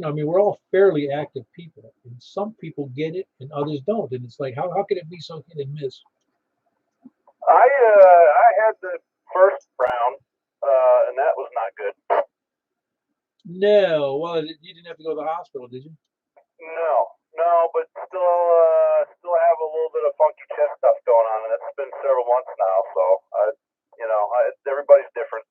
A: I mean, we're all fairly active people, and some people get it and others don't, and it's like how can it be so hit and miss?
B: I had the first round, and that was not good.
A: No, well, you didn't have to go to the hospital, did you?
B: No, no, but still have a little bit of funky chest stuff going on, and it's been several months now. So, everybody's different.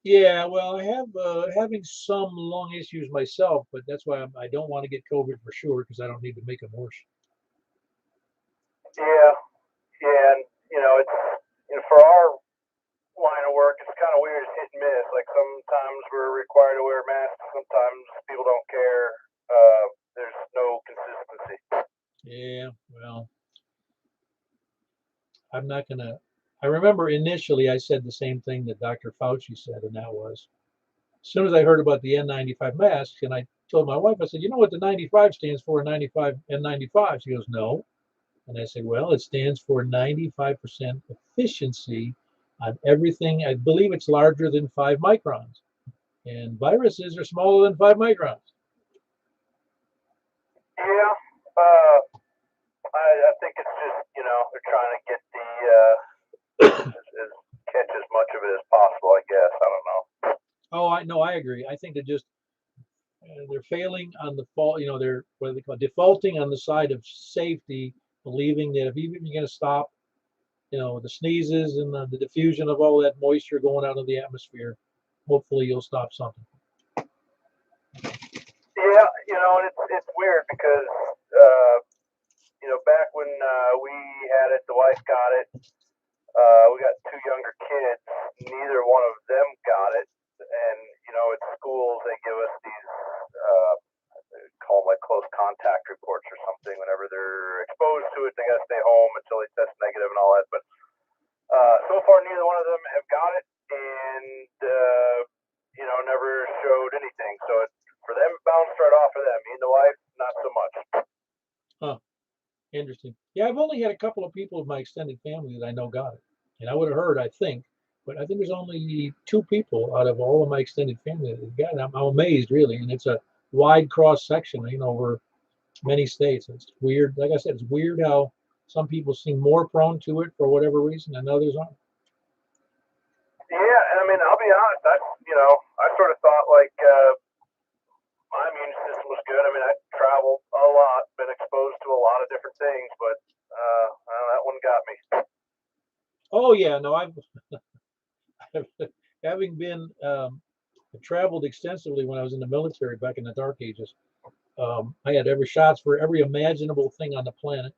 A: Yeah, well, I have having some lung issues myself, but that's why I don't want to get COVID for sure because I don't need to make them worse.
B: Yeah, yeah, and it's for our line of work, it's kind of weird. It's hit and miss. Like sometimes we're required to wear masks, sometimes people don't care. There's no consistency.
A: Yeah, well, I'm not gonna. I remember initially I said the same thing that Dr. Fauci said, and that was as soon as I heard about the N95 masks, and I told my wife, I said, you know what the 95 stands for, 95 N95? She goes, no. And I said, well, it stands for 95% efficiency on everything. I believe it's larger than 5 microns. And viruses are smaller than 5 microns.
B: Yeah, uh, I think it's just they're trying to get the catch as much of it as possible. I guess I don't know.
A: Oh, I know, I agree. I think they're failing on the fault. They're what do they call it? Defaulting on the side of safety, believing that if even you're going to stop, the sneezes and the diffusion of all that moisture going out of the atmosphere, hopefully you'll stop something.
B: Yeah, and it's weird because back when we had it, the wife got it. We got two younger kids. Neither one of them got it, and at schools they give us these call them like close contact reports or something. Whenever they're exposed to it, they got to stay home until they test negative and all that. But so far, neither one of them have got it, and never showed anything. So for them, it bounced right off of them. Me and the wife, not so much.
A: Huh. Interesting. Yeah, I've only had a couple of people of my extended family that I know got it. And I would have heard, I think, but I think there's only 2 people out of all of my extended family that got it. I'm amazed, really. And it's a wide cross section, over many states. It's weird. Like I said, it's weird how some people seem more prone to it for whatever reason and others aren't.
B: Yeah, and I mean, I'll be honest. I sort of thought like my immune system was good. I mean, I traveled a lot, been exposed to a lot of different things, but that one got me.
A: Oh, yeah. No, having been traveled extensively when I was in the military back in the dark ages. I had every shots for every imaginable thing on the planet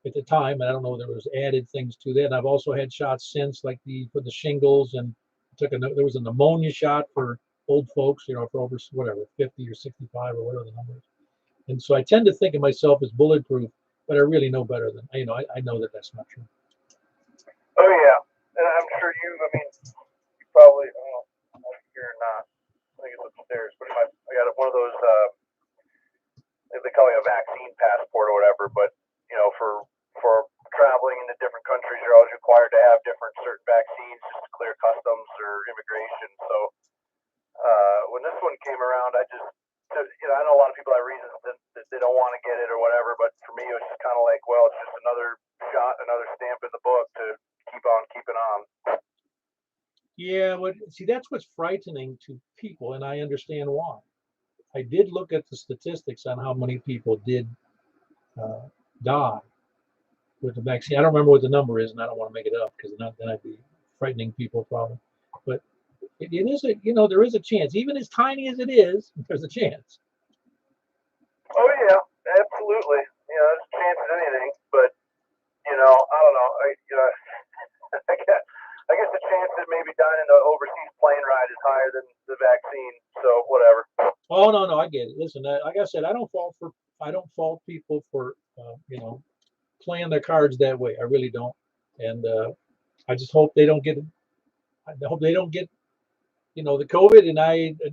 A: at the time, and I don't know there was added things to that. And I've also had shots since, like for the shingles, and there was a pneumonia shot for old folks, for over whatever 50 or 65 or whatever the number is. And so I tend to think of myself as bulletproof, but I really know better than I know that that's not true.
B: Oh yeah, and I'm sure you. I mean, you probably. You're not. I think it's upstairs, but I got one of those. They call it a vaccine passport or whatever. But for traveling into different countries, you're always required to have different certain vaccines just to clear customs or immigration. So when this one came around, I just I know a lot of people have reasons that they don't want to get it or whatever, but for me it was just kind of like, well, it's just another shot, another stamp in the book to keep on keeping on.
A: Yeah, but see, that's what's frightening to people, and I understand why. I did look at the statistics on how many people did uh, die with the vaccine. I don't remember what the number is, and I don't want to make it up because then I'd be frightening people probably. But it is there is a chance, even as tiny as it is, there's a chance.
B: Oh yeah, absolutely. There's a chance of anything, but I don't know. I guess the chance that maybe dying in an overseas plane ride is higher than the vaccine. So whatever.
A: Oh no, I get it. Listen, like I said, I don't fault people for playing their cards that way. I really don't, and I just hope they don't get. I hope they don't get the COVID, and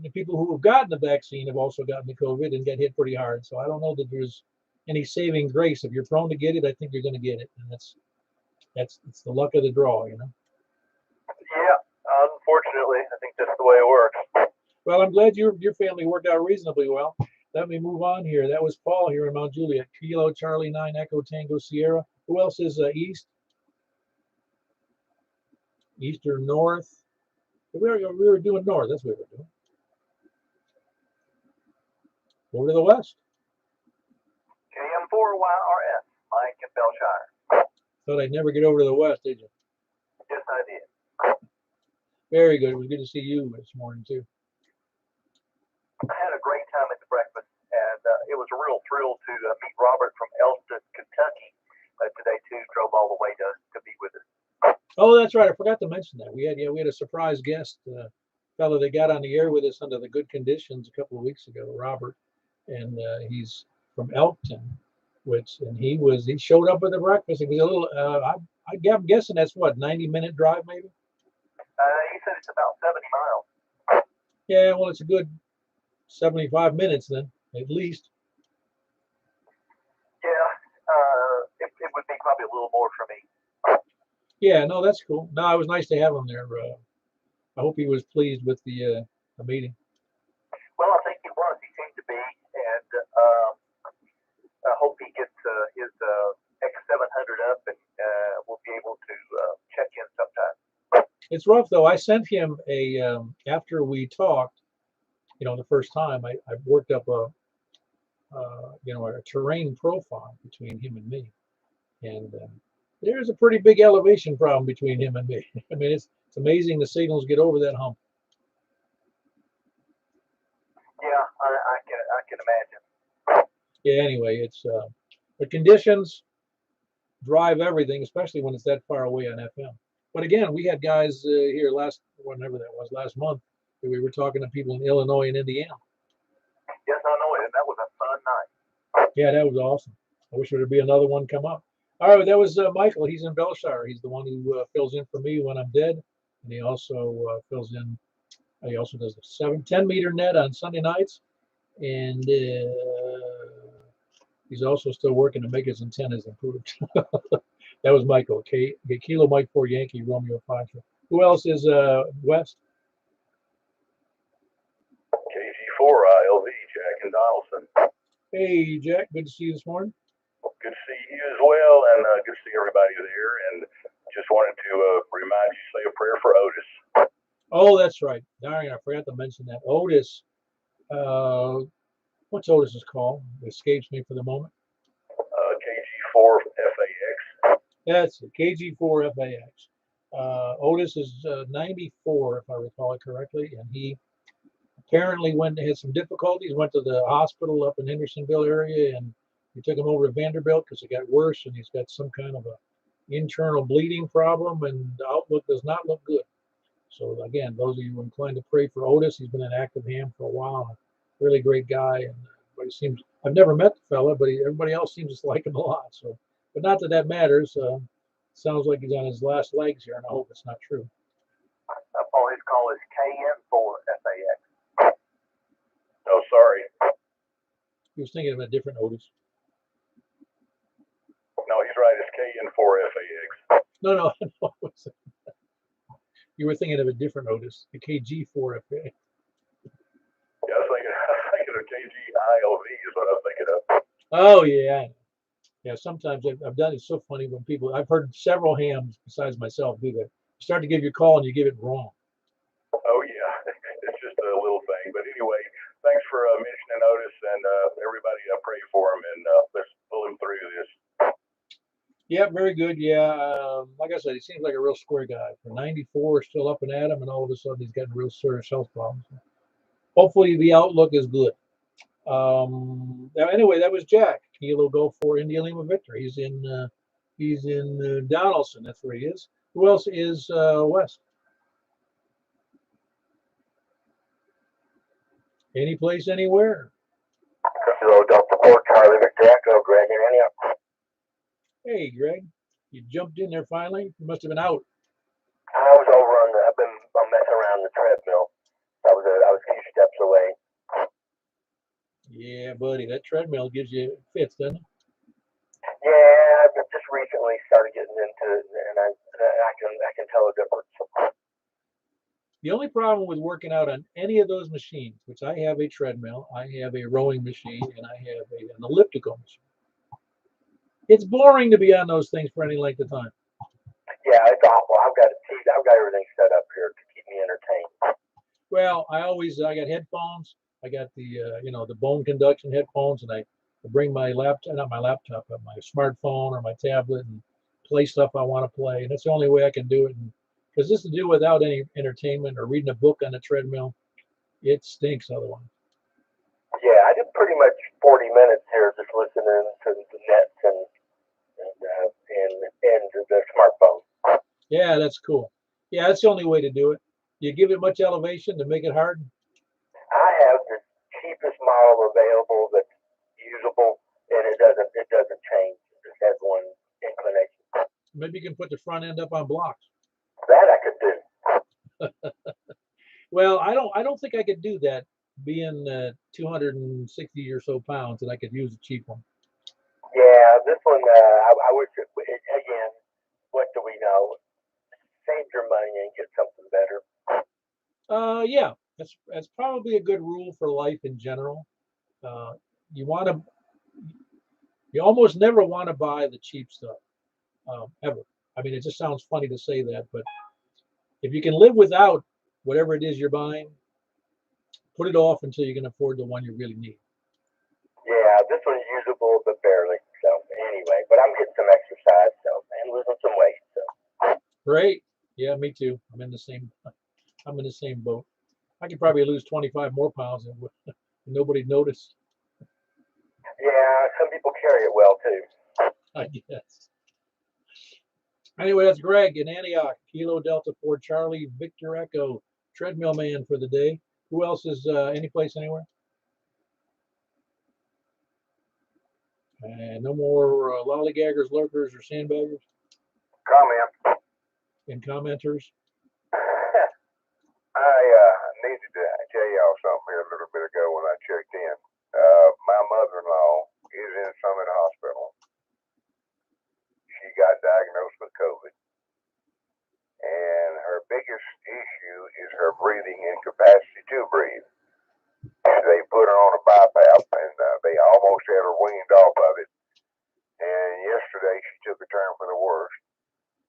A: the people who have gotten the vaccine have also gotten the COVID and get hit pretty hard. So I don't know that there's any saving grace. If you're prone to get it, I think you're going to get it, and it's the luck of the draw, you know.
B: Yeah, unfortunately, I think that's the way it works.
A: Well, I'm glad your family worked out reasonably well. Let me move on here. That was Paul here in Mount Juliet. Kilo Charlie 9 Echo Tango Sierra. Who else is east? East or north? We were doing north. That's what we were doing. Over to the west.
B: KM4YRS, Mike in Belshire.
A: Thought I'd never get over to the west, did you?
B: Yes, I did.
A: Very good. It was good to see you this morning, too.
B: I had a great time at the breakfast, and it was a real thrill to meet Robert from Elston, Kentucky today, too. Drove all the way to be with us.
A: Oh, that's right. I forgot to mention that. We had a surprise guest, fellow that got on the air with us under the good conditions a couple of weeks ago, Robert, and he's from Elkton, and he showed up at the breakfast. It was a little. I'm guessing that's what 90-minute drive maybe.
B: He said it's about 70 miles.
A: Yeah, well, it's a good 75 minutes then, at least.
B: Yeah, it would be probably a little more for me.
A: Yeah, no, that's cool. No, it was nice to have him there. I hope he was pleased with the meeting.
B: Well, I think he was. He seemed to be, and I hope he gets his X700 up, and we'll be able to check in sometime.
A: It's rough though. I sent him after we talked, the first time. I worked up a terrain profile between him and me, and there's a pretty big elevation problem between him and me. I mean, it's amazing the signals get over that hump.
B: Yeah, I can imagine.
A: Yeah. Anyway, it's the conditions drive everything, especially when it's that far away on FM. But again, we had guys here last month. We were talking to people in Illinois and Indiana.
B: Yes, I know it, and that was a fun night.
A: Yeah, that was awesome. I wish there'd be another one come up. All right, that was Michael. He's in Belshire. He's the one who fills in for me when I'm dead, and he also fills in. He also does the 10-meter net on Sunday nights, and he's also still working to make his antennas improved. That was Michael. Kilo Mike 4 Yankee Romeo 5. Who else is west?
B: KG4 ILV Jack and Donaldson.
A: Hey Jack, good to see you this morning.
B: Good to see you as well, and good to see everybody there. And just wanted to remind you to say a prayer for Otis.
A: Oh, that's right. Darn, I forgot to mention that. Otis, what's Otis's call? It escapes me for the moment.
B: KG4 FAX.
A: That's it, KG4 FAX. Otis is 94, if I recall it correctly, and he apparently had some difficulties, went to the hospital up in Hendersonville area, and we took him over to Vanderbilt because it got worse, and he's got some kind of a internal bleeding problem, and the outlook does not look good. So again, those of you inclined to pray for Otis, he's been an active ham for a while, a really great guy, and I've never met the fella, but everybody else seems to like him a lot. So, but not that matters. Sounds like he's on his last legs here, and I hope it's not true.
B: Oh, his call is KN4 FAX. Oh, sorry.
A: He was thinking of a different Otis.
B: No, he's right. It's KN4 FAX.
A: No. You were thinking of a different Otis, the KG4 FAX.
B: Yeah, I was thinking of KGILV is what I'm thinking of.
A: Oh yeah. Yeah, sometimes I've done it. So funny when I've heard several hams besides myself do that. You start to give your call and you give it wrong.
B: Oh yeah, it's just a little thing. But anyway, thanks for mentioning Otis, and everybody, I pray for him, and let's pull him through this.
A: Yeah, very good. Yeah, like I said, he seems like a real square guy. For 94, still up and at him, and all of a sudden he's got real serious health problems. Hopefully the outlook is good. Anyway, that was Jack. Kilo go for India Lima Victor. He's in Donaldson. That's where he is. Who else is west? Any place, anywhere?
B: Hello, Delta Port, Charlie McJacko, Greg and India.
A: Hey, Greg, you jumped in there finally. You must have been out.
B: I was over I've been messing around the treadmill. I was a few steps away.
A: Yeah, buddy, that treadmill gives you fits, doesn't it?
B: Yeah, I've just recently started getting into it, and I can tell a difference.
A: The only problem with working out on any of those machines, which I have a treadmill, I have a rowing machine, and I have an elliptical machine, it's boring to be on those things for any length of time.
B: Yeah, it's awful. I've got everything set up here to keep me entertained.
A: Well, I got headphones. I got the bone conduction headphones, and I bring my laptop, not my laptop, but my smartphone or my tablet, and play stuff I want to play. And that's the only way I can do it. Because just to do without any entertainment or reading a book on the treadmill, it stinks otherwise.
B: Yeah, I did pretty much 40 minutes here just listening to the nets and the smartphone.
A: Yeah, that's cool. Yeah, that's the only way to do it. You give it much elevation to make it hard.
B: I have the cheapest model available that's usable, and it doesn't change. It just has one inclination.
A: Maybe you can put the front end up on blocks.
B: That I could do.
A: Well, I don't think I could do that being 260 or so pounds, and I could use a cheap one.
B: Yeah, this one, I wish again, what do we know? Save your money and get something better.
A: Yeah, that's probably a good rule for life in general. Uh, you want to, you almost never want to buy the cheap stuff, ever. I mean, it just sounds funny to say that, but if you can live without whatever it is you're buying, put it off until you can afford the one you really need.
B: Yeah, this one's usable, but barely. So anyway, but I'm getting some exercise, and losing some weight. So
A: Great. Yeah, me too. I'm in the same boat. I could probably lose 25 more pounds and nobody noticed,
B: yeah, some people carry it well too.
A: I guess. Anyway, that's Greg in Antioch, Kilo Delta 4 Charlie Victor Echo, treadmill man for the day. Who else is any place anywhere? And no more lollygaggers, lurkers, or sandbaggers
B: Comment.
A: and commenters.
B: I needed to tell y'all something here a little bit ago when I checked in. My mother-in-law is in Summit Hospital. She got diagnosed with COVID, and her biggest issue is her breathing incapacity to breathe. They put her on a BiPAP, and they almost had her weaned off of it. And yesterday she took a turn for the worse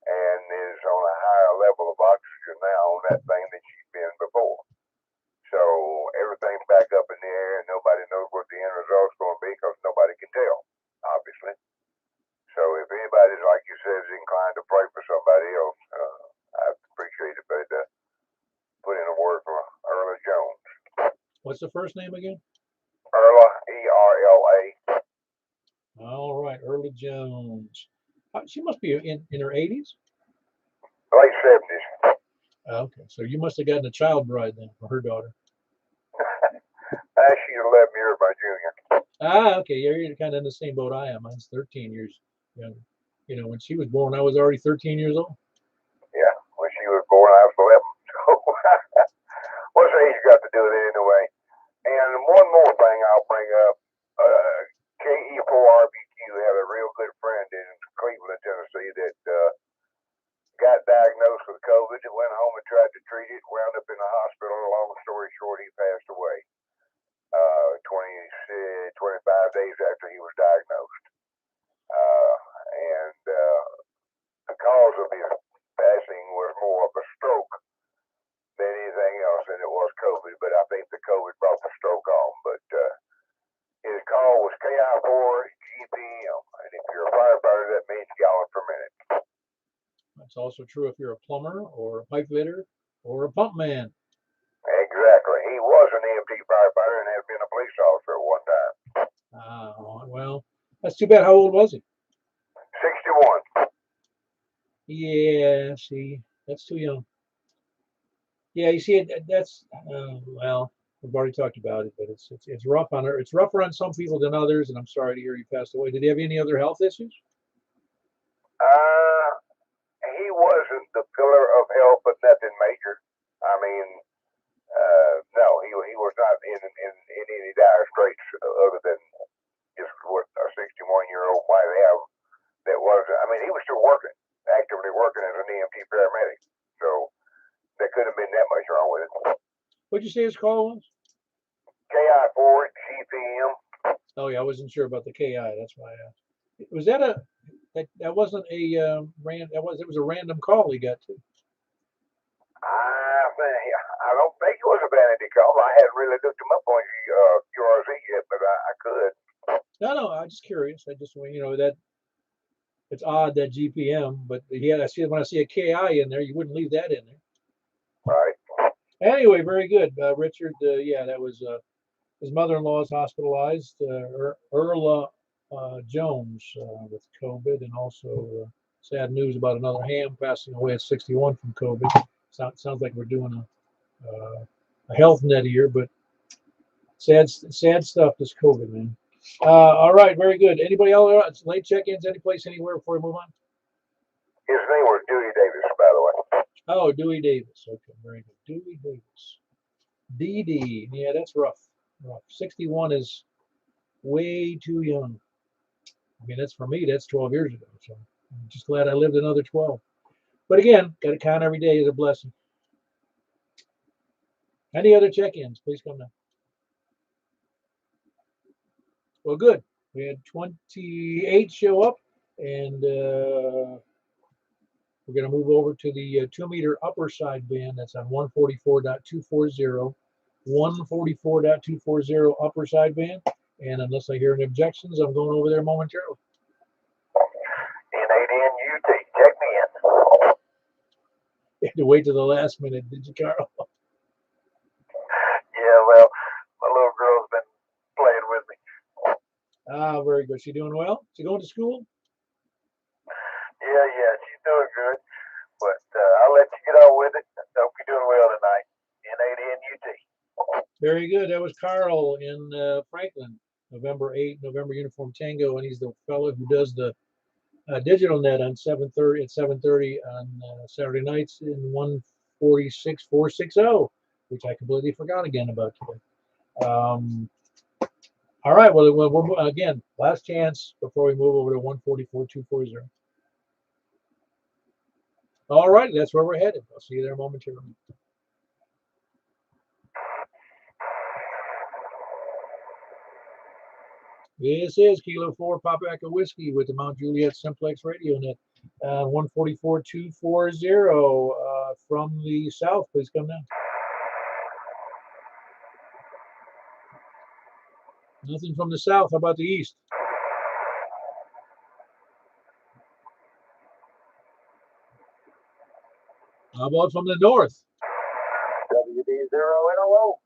B: and is on a higher level of oxygen now on that thing than she'd been before. So everything's back up in the air, and nobody knows what the end result's going to be because nobody can tell, obviously. So if anybody's, like you said, is inclined to pray for somebody else, I'd appreciate it. But put in a word for Erla Jones.
A: What's the first name again?
B: Erla, E-R-L-A.
A: All right, Early Jones. She must be in her 80s.
B: Late 70s.
A: Okay, so you must have gotten a child bride then for her daughter.
B: She's 11 years my junior.
A: Okay, you're kind of in the same boat I am. Mine's 13 years younger. When she was born, I was already 13 years old.
B: Yeah, when she was born, I was 11. So what's age got to do with it anyway? And one more thing I'll bring up. KE4RBQ had a real good friend in Cleveland, Tennessee that got diagnosed with COVID and went home and tried to treat it, wound up in the hospital. Long story short, he passed away 25 days after he was diagnosed. And the cause of his passing was more of a stroke than anything else, and it was COVID, but I think the COVID brought the stroke on. But his call was KI4GPM, and if you're a firefighter, that means gallon per minute.
A: That's also true if you're a plumber or a pipe fitter or a pump man.
B: Exactly. He was an EMT firefighter and had been a police officer at one time.
A: Well, that's too bad. How old was he?
B: 61.
A: Yeah, see, that's too young. Yeah, you see, that's well, we've already talked about it, but it's rough on her. It's rougher on some people than others, and I'm sorry to hear he passed away. Did he have any other health issues?
B: He wasn't the pillar of health, but nothing major. I mean, no, he was not in any dire straits other than just what a 61-year-old might have that was, I mean, he was still working, actively working as an EMT paramedic. So there couldn't have been that much wrong with it.
A: What'd you say his call was?
B: KI4 GPM.
A: Oh yeah, I wasn't sure about the KI. That's why I asked. Was that that wasn't a it was a random call he got too.
B: I don't think it was a vanity call. I hadn't really looked him up on URZ yet, but I could.
A: No, I'm just curious. I just that it's odd that GPM, but I see when I see a KI in there, you wouldn't leave that in there.
B: Right.
A: Anyway, very good, Richard. Yeah, that was his mother-in-law is hospitalized, Erla Jones, with COVID, and also sad news about another ham passing away at 61 from COVID. Sounds like we're doing a health net here, but sad stuff. This COVID, man. All right, very good. Anybody else? Late check-ins, any place, anywhere before we move on?
B: His name was Dewey Davis, by the way.
A: Oh, Dewey Davis. Okay, very good. Dewey Davis. DD. Yeah, that's rough. 61 is way too young. I mean, that's for me, that's 12 years ago. So I'm just glad I lived another 12. But again, got to count every day as a blessing. Any other check-ins? Please come down. Well, good. We had 28 show up, and we're going to move over to the 2-meter upper side band. That's on 144.240. 144.240 upper side band. And unless I hear any objections, I'm going over there momentarily.
B: N8NUT, check me in.
A: You had to wait to the last minute, did you, Carl?
B: Yeah, well, my little girl's been playing with me.
A: Ah, very good. She doing well? She going to school?
B: Yeah, she's doing good. But I'll let you get on with it. Hope you're doing well tonight. N8NUT.
A: Very good. That was Carl in Franklin, November 8, November Uniform Tango, and he's the fellow who does the digital net on 7:30 at 7:30 on Saturday nights in 146.460, which I completely forgot again about today. All right. Well, we're, again, last chance before we move over to 144.240. All right. That's where we're headed. I'll see you there momentarily. This is Kilo 4 Papa Echo Whiskey with the Mount Juliet Simplex Radio Net, 144.240 from the south. Please come down. Nothing from the south. How about the east? How about from the north?
B: WD0NOO.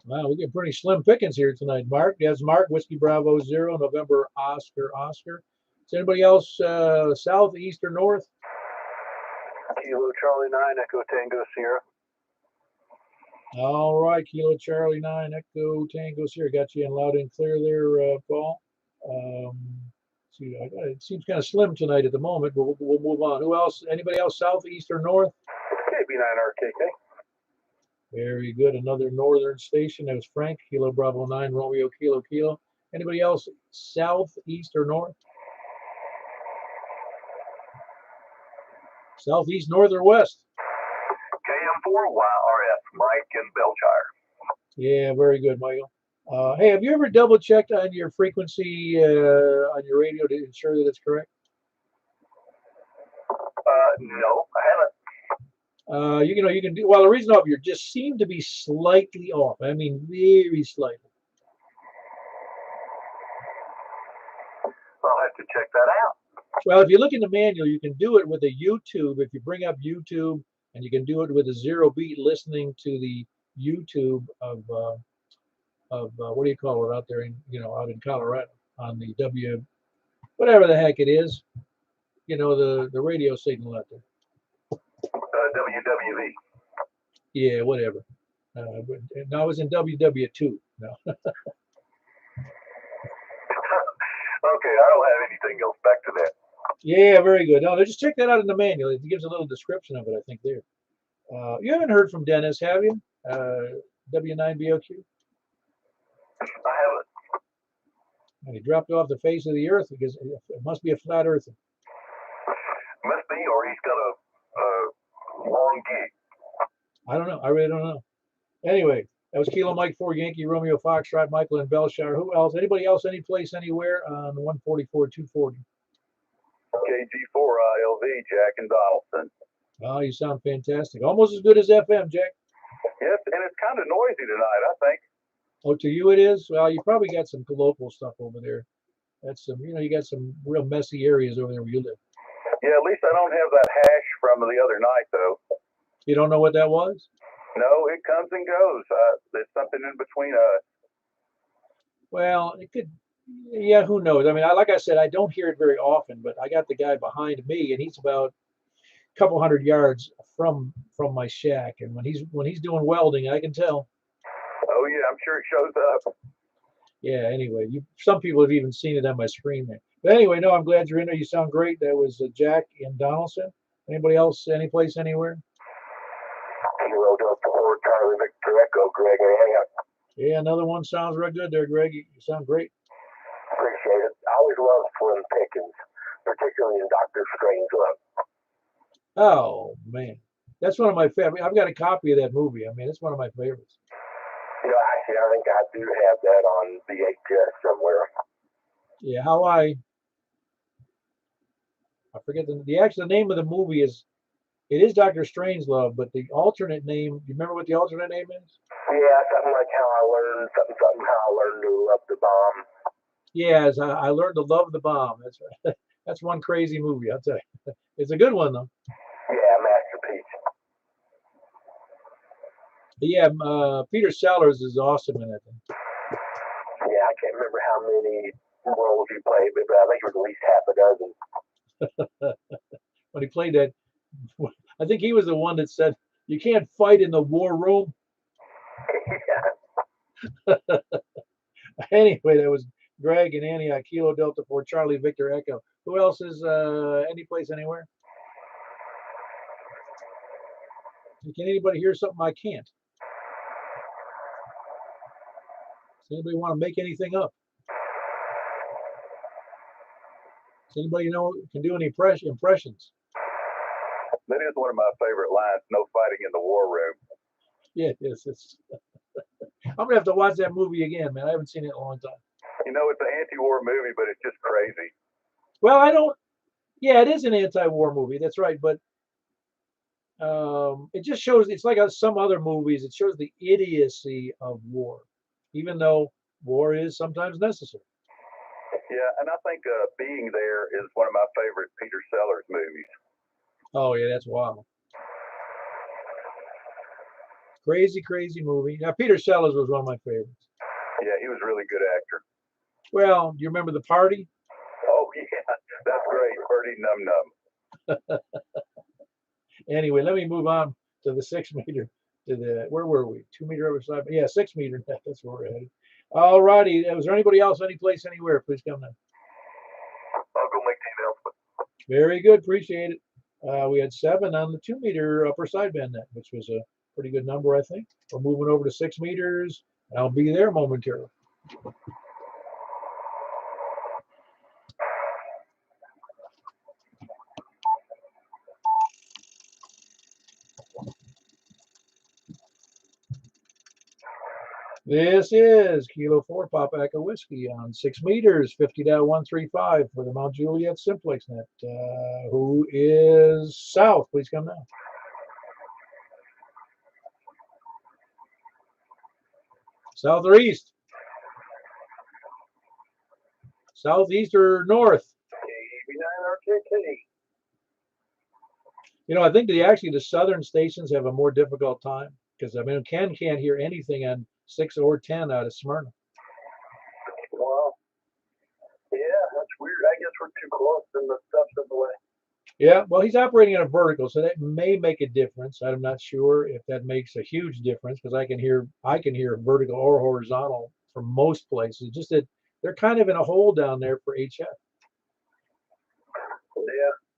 A: Wow, we get pretty slim pickings here tonight. Mark, yes, Mark, Whiskey Bravo 0, November Oscar. Is anybody else south, east, or north?
B: Kilo Charlie 9, Echo Tango Sierra.
A: All right, Kilo Charlie 9, Echo Tango Sierra. Got you in loud and clear there, Paul. See, it seems kind of slim tonight at the moment, but we'll move on. Who else? Anybody else south, east, or north?
B: KB9RKK.
A: Very good. Another northern station. That was Frank, Kilo Bravo 9, Romeo Kilo. Anybody else south, east, or north? Southeast, north, or west?
B: KM4YRF, Mike in Belchire.
A: Yeah, very good, Michael. Hey, have you ever double checked on your frequency on your radio to ensure that it's correct?
B: No, I haven't.
A: You can do well. The reason off, you just seem to be slightly off. I mean, very slightly.
B: I'll have to check that out.
A: Well, if you look in the manual, you can do it with a YouTube. If you bring up YouTube, and you can do it with a 0 beat, listening to the YouTube of what do you call it out there in out in Colorado on the whatever the heck it is, the radio signal out there.
B: WWV.
A: Yeah, whatever. But no, I was in WW2. No.
B: Okay, I don't have anything else. Back to that.
A: Yeah, very good. No, just check that out in the manual. It gives a little description of it, I think, there. You haven't heard from Dennis, have you? W9BOQ?
B: I haven't.
A: And he dropped off the face of the earth because it must be a flat earther.
B: Must be, or he's got a long gig.
A: I don't know. I really don't know. Anyway, that was Kilo Mike 4 Yankee Romeo Foxtrot Michael and Belshire. Who else? Anybody else? Any place anywhere on 144 240?
B: KG4 ILV Jack and Donaldson.
A: Oh, you sound fantastic. Almost as good as FM, Jack.
B: Yes, and it's kind of noisy tonight, I think.
A: Oh, to you it is? Well, you probably got some local stuff over there. That's some, you got some real messy areas over there where you live.
B: Yeah, at least I don't have that hash from the other night, though.
A: You don't know what that was?
B: No, it comes and goes. There's something in between us.
A: Well, it could, yeah, who knows? I mean, like I said, I don't hear it very often, but I got the guy behind me, and he's about a couple hundred yards from my shack, and when he's doing welding, I can tell.
B: Oh yeah, I'm sure it shows up.
A: Yeah. Anyway, some people have even seen it on my screen there. But anyway, no, I'm glad you're in there. You sound great. That was Jack in Donaldson. Anybody else? Any place? Anywhere?
B: Kilo Delta 4 Charlie Victor Echo Greg.
A: Yeah, another one sounds real good there, Greg. You sound great.
B: Appreciate it. I always love Slim Pickens, particularly in Doctor Strangelove.
A: Oh man, that's one of my favorite. I've got a copy of that movie. I mean, it's one of my favorites.
B: Actually, I think I do have that on VHS somewhere.
A: Yeah, I forget the name of the movie is. It is Doctor Strangelove, but the alternate name. You remember what the alternate name is?
B: Yeah, something like how I learned to love the bomb.
A: Yeah, I learned to love the bomb. That's right. That's one crazy movie, I'll tell you. It's a good one though.
B: Yeah, masterpiece.
A: Yeah, Peter Sellers is awesome in it.
B: Yeah, I can't remember how many roles he played, but I think it was at least half a dozen.
A: When he played that, I think he was the one that said, "You can't fight in the war room." Anyway, that was Greg and Antioch, Kilo Delta 4 Charlie Victor Echo. Who else is any place anywhere? Can anybody hear something I can't? Does anybody want to make anything up? Does anybody can do any impressions?
B: That is one of my favorite lines, no fighting in the war room.
A: Yeah, yes. I'm going to have to watch that movie again, man. I haven't seen it in a long time.
B: It's an anti-war movie, but it's just crazy.
A: Well, yeah, it is an anti-war movie. That's right. But it just shows, it's like some other movies, it shows the idiocy of war, even though war is sometimes necessary.
B: Yeah, and I think Being There is one of my favorite Peter Sellers movies.
A: Oh, yeah, that's wild. Crazy, crazy movie. Now, Peter Sellers was one of my favorites.
B: Yeah, he was a really good actor.
A: Well, do you remember The Party?
B: Oh, yeah, that's great. Birdie Num Num.
A: Anyway, let me move on to the 6 meter, where were we? 2 meter over side. Yeah, 6 meter. That's where we're headed. All righty. Was there anybody else, any place, anywhere? Please come down.
B: I'll go make the announcement.
A: Very good. Appreciate it. We had 7 on the 2 meter upper sideband net, which was a pretty good number, I think. We're moving over to 6 meters. I'll be there momentarily. This is Kilo 4 Papa Echo Whiskey on 6 meters, 50.135 for the Mount Juliet Simplex net. Who is south? Please come down. South or east? Southeast or north? I think the southern stations have a more difficult time because Ken can't hear anything on 6 or 10 out of Smyrna.
B: Wow. Yeah, that's weird. I guess we're too close and the stuff's in the way.
A: Yeah, well, he's operating in a vertical, so that may make a difference. I'm not sure if that makes a huge difference because I can hear vertical or horizontal for most places. Just that they're kind of in a hole down there for HF.
B: Yeah,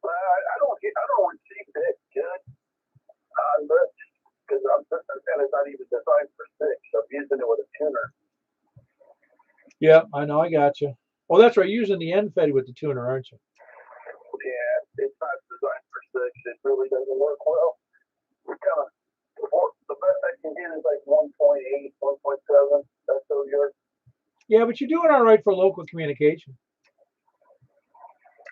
B: I don't receive that good much because and it's not even designed for 6. So I'm using it with a tuner.
A: Yeah, I know. I got you. Oh, that's right. You're using the end fed with the tuner, aren't you?
B: Yeah, it's not designed for 6. It really doesn't work well. We're kind of, the best I can get is like 1.8, 1.7. That's so good.
A: Yeah, but you're doing all right for local communication.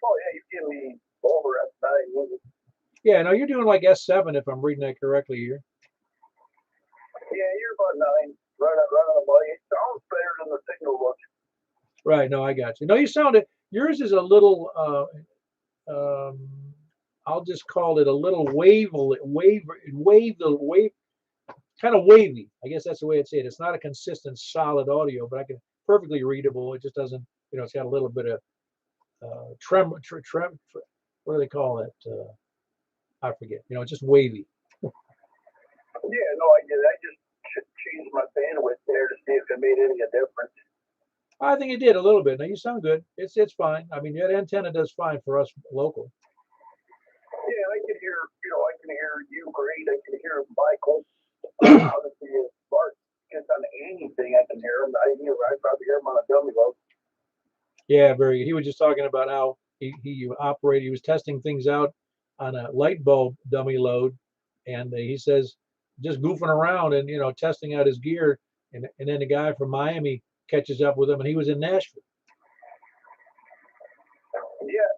B: Oh, yeah, you give me over at night.
A: Yeah, no, you're doing like S7 if I'm reading that correctly here.
B: Yeah, you're about 9. Right on the money. It sounds better than the signal looks.
A: Right. No, I got you. No, you sounded, yours is a little, I'll just call it a little kind of wavy. I guess that's the way I'd say it. It's not a consistent, solid audio, but I can perfectly readable. It just doesn't, it's got a little bit of what do they call it? I forget. It's just wavy.
B: Yeah, no, I get it. I just changed my bandwidth there to see if it made any difference.
A: I think it did a little bit. Now you sound good. It's fine. I mean, that antenna does fine for us local.
B: Yeah, I can hear you great. I can hear Michael. Obviously, if Bart gets on anything, I can hear him. I probably hear him on a dummy load.
A: Yeah, very good. He was just talking about how he operated. He was testing things out on a light bulb dummy load, and he says just goofing around and testing out his gear, and then the guy from Miami catches up with him, and he was in Nashville.
B: Yeah.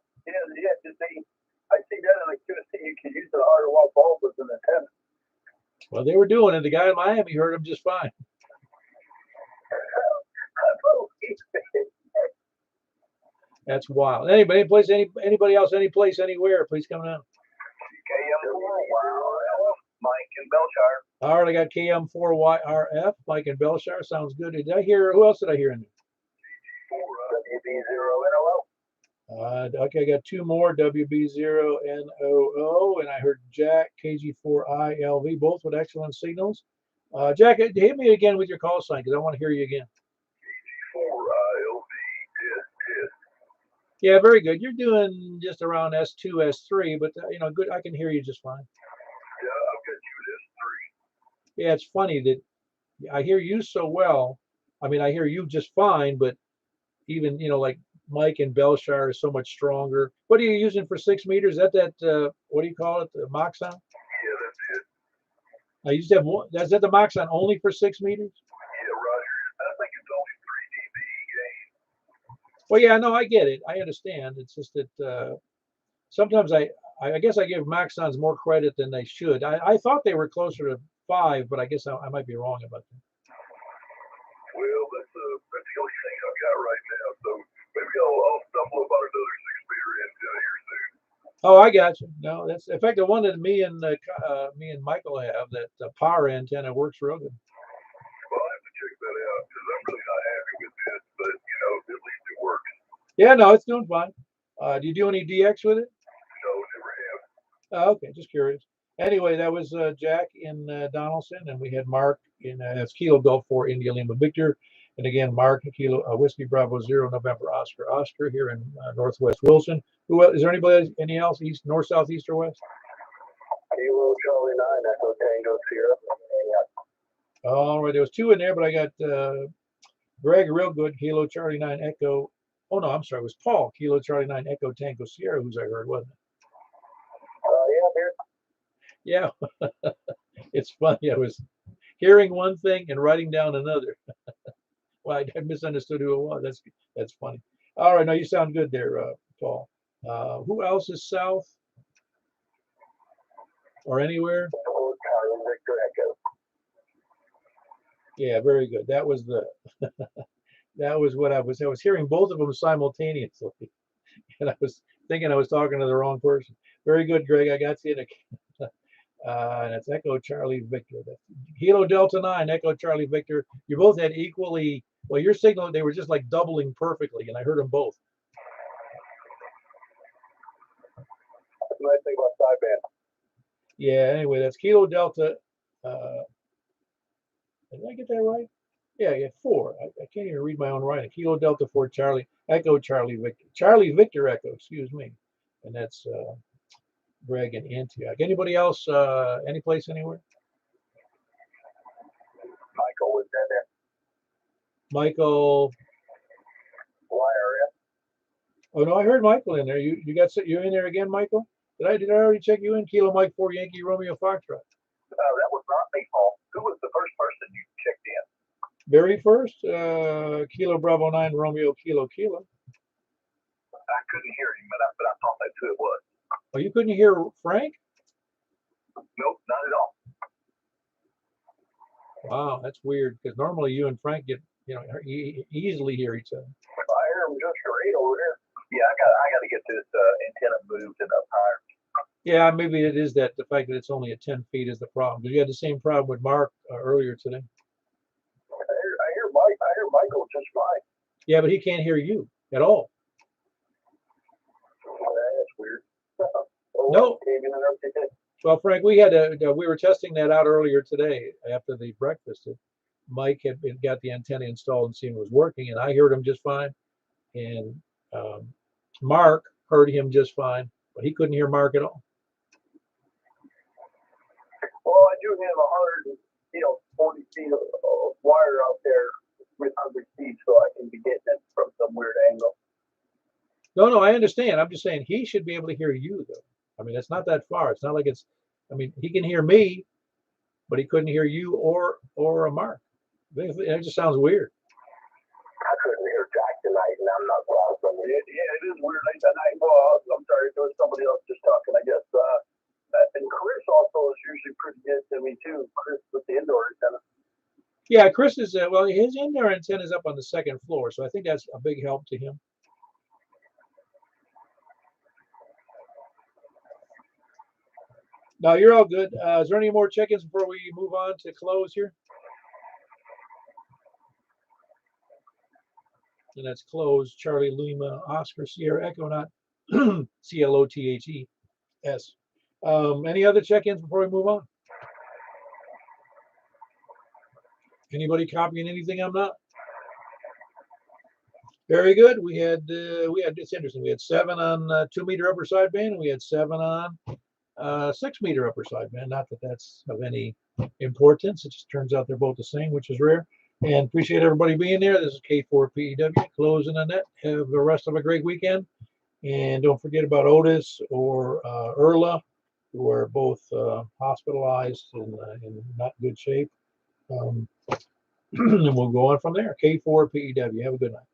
B: I see that, and I couldn't see you can use the 100-watt bulb as an antenna.
A: Well, they were doing it. The guy in Miami heard him just fine. That's wild. Anybody else, any place, anywhere, please come out.
B: KM4, Mike and Belshire.
A: All right, I got KM4YRF, Mike and Belshire. Sounds good. Did I hear, who else did I hear in there?
B: WB0NOO.
A: Okay, I got two more, WB0NOO, and I heard Jack, KG4ILV, both with excellent signals. Jack, hit me again with your call sign because I want to hear you again.
B: KG4ILV.
A: Yeah, very good. You're doing just around S2, S3, but good. I can hear you just fine.
B: Yeah, I've got you at S3.
A: Yeah, it's funny that I hear you so well. I mean, I hear you just fine, but even like Mike and Belshire is so much stronger. What are you using for 6 meters? Is that what do you call it? The Moxon?
B: Yeah, that's it.
A: I used to have one. Is that the Moxon only for 6 meters?
B: Yeah, Roger. I think it's only 3 dB gain.
A: Well, yeah, no, I get it. I understand. It's just that sometimes I guess I give Moxons more credit than they should. I thought they were closer to 5, but I guess I might be wrong about that.
B: Well, that's the only thing I've got right now. So maybe I'll stumble about another 6-meter antenna here soon.
A: Oh, I got you. No, that's in fact the one that me and Michael have. That power antenna works real good.
B: Well, I have to check that out because I'm really not happy with this, but at least it works.
A: Yeah, no, it's doing fine. Do you do any DX with it?
B: No, never have.
A: Oh, okay, just curious. Anyway, that was Jack in Donaldson, and we had Mark in that's Kilo Golf 4 India Lima Victor, and again Mark Kilo Whiskey Bravo 0 November Oscar here in Northwest Wilson. Who else, is there anybody any else east, north, south, east, or west?
B: Kilo Charlie 9 Echo Tango Sierra.
A: All right, there was 2 in there, but I got Greg real good Kilo Charlie 9 Echo. Oh no, I'm sorry, it was Paul Kilo Charlie 9 Echo Tango Sierra, who's I heard, wasn't it?
B: Yeah,
A: Yeah, it's funny. I was hearing one thing and writing down another. Well, I misunderstood who it was. That's funny. All right, no, you sound good there, Paul. Who else is south or anywhere? Yeah, very good. That was that was what I was hearing both of them simultaneously, and I was thinking I was talking to the wrong person. Very good, Greg. I got you in and it's Echo Charlie Victor. Kilo Delta 9, Echo Charlie Victor. You both had equally, well, your signal, they were just like doubling perfectly, and I heard them both.
B: That's the nice thing about sideband.
A: Yeah, anyway, that's Kilo Delta. Did I get that right? Yeah, 4. I can't even read my own writing. Kilo Delta 4 Charlie, Echo Charlie Victor. Charlie Victor Echo, excuse me. And that's Greg and Antioch. Anybody else, any place, anywhere?
B: Michael was in there.
A: Michael.
B: YRF.
A: Oh no, I heard Michael in there. You in there again, Michael? Did I already check you in? Kilo Mike 4 Yankee Romeo Foxtrot.
B: That was not me, Paul. Who was the first person you checked in?
A: Very first, Kilo Bravo 9 Romeo Kilo Kilo.
B: I couldn't hear him, but I thought that's who it was.
A: Oh, you couldn't hear Frank?
B: Nope, not at all.
A: Wow, that's weird because normally you and Frank get, easily hear each other.
B: I hear him just great over here. Yeah, I got to get this antenna moved and up higher.
A: Yeah, maybe it is that the fact that it's only at 10 feet is the problem. Because you had the same problem with Mark earlier today.
B: I hear Michael just fine.
A: Yeah, but he can't hear you at all.
B: That's weird.
A: No. Well, Frank, we were testing that out earlier today after the breakfast. Mike had got the antenna installed and seen it was working, and I heard him just fine. And Mark heard him just fine, but he couldn't hear Mark at all.
B: Well, I do have 40 feet of wire out there with receive, so I can be getting it from some weird angle.
A: No, I understand. I'm just saying he should be able to hear you, though. I mean, it's not that far. It's not like it's. I mean, he can hear me, but he couldn't hear you or a Mark. It just sounds weird.
B: I couldn't hear Jack tonight, and I'm not proud of it. Yeah, it is weird late that night. Well, I'm sorry, there was somebody else just talking, I guess. And Chris also is usually pretty good to me too. Chris with the indoor antenna.
A: Yeah, Chris is well. His indoor antenna is up on the second floor, so I think that's a big help to him. Now you're all good. Is there any more check-ins before we move on to close here? And that's close. Charlie Lima Oscar Sierra Echo, not CLOTHES. Any other check-ins before we move on? Anybody copying anything I'm not? Very good. We had it's interesting. We had 7 on 2 meter upper sideband, and we had 7 on 6 meter upper sideband. Not that that's of any importance. It just turns out they're both the same, which is rare. And appreciate everybody being there. This is K4PEW closing the net. Have the rest of a great weekend. And don't forget about Otis or Erla, who are both hospitalized and in not good shape. And we'll go on from there. K4PEW. Have a good night.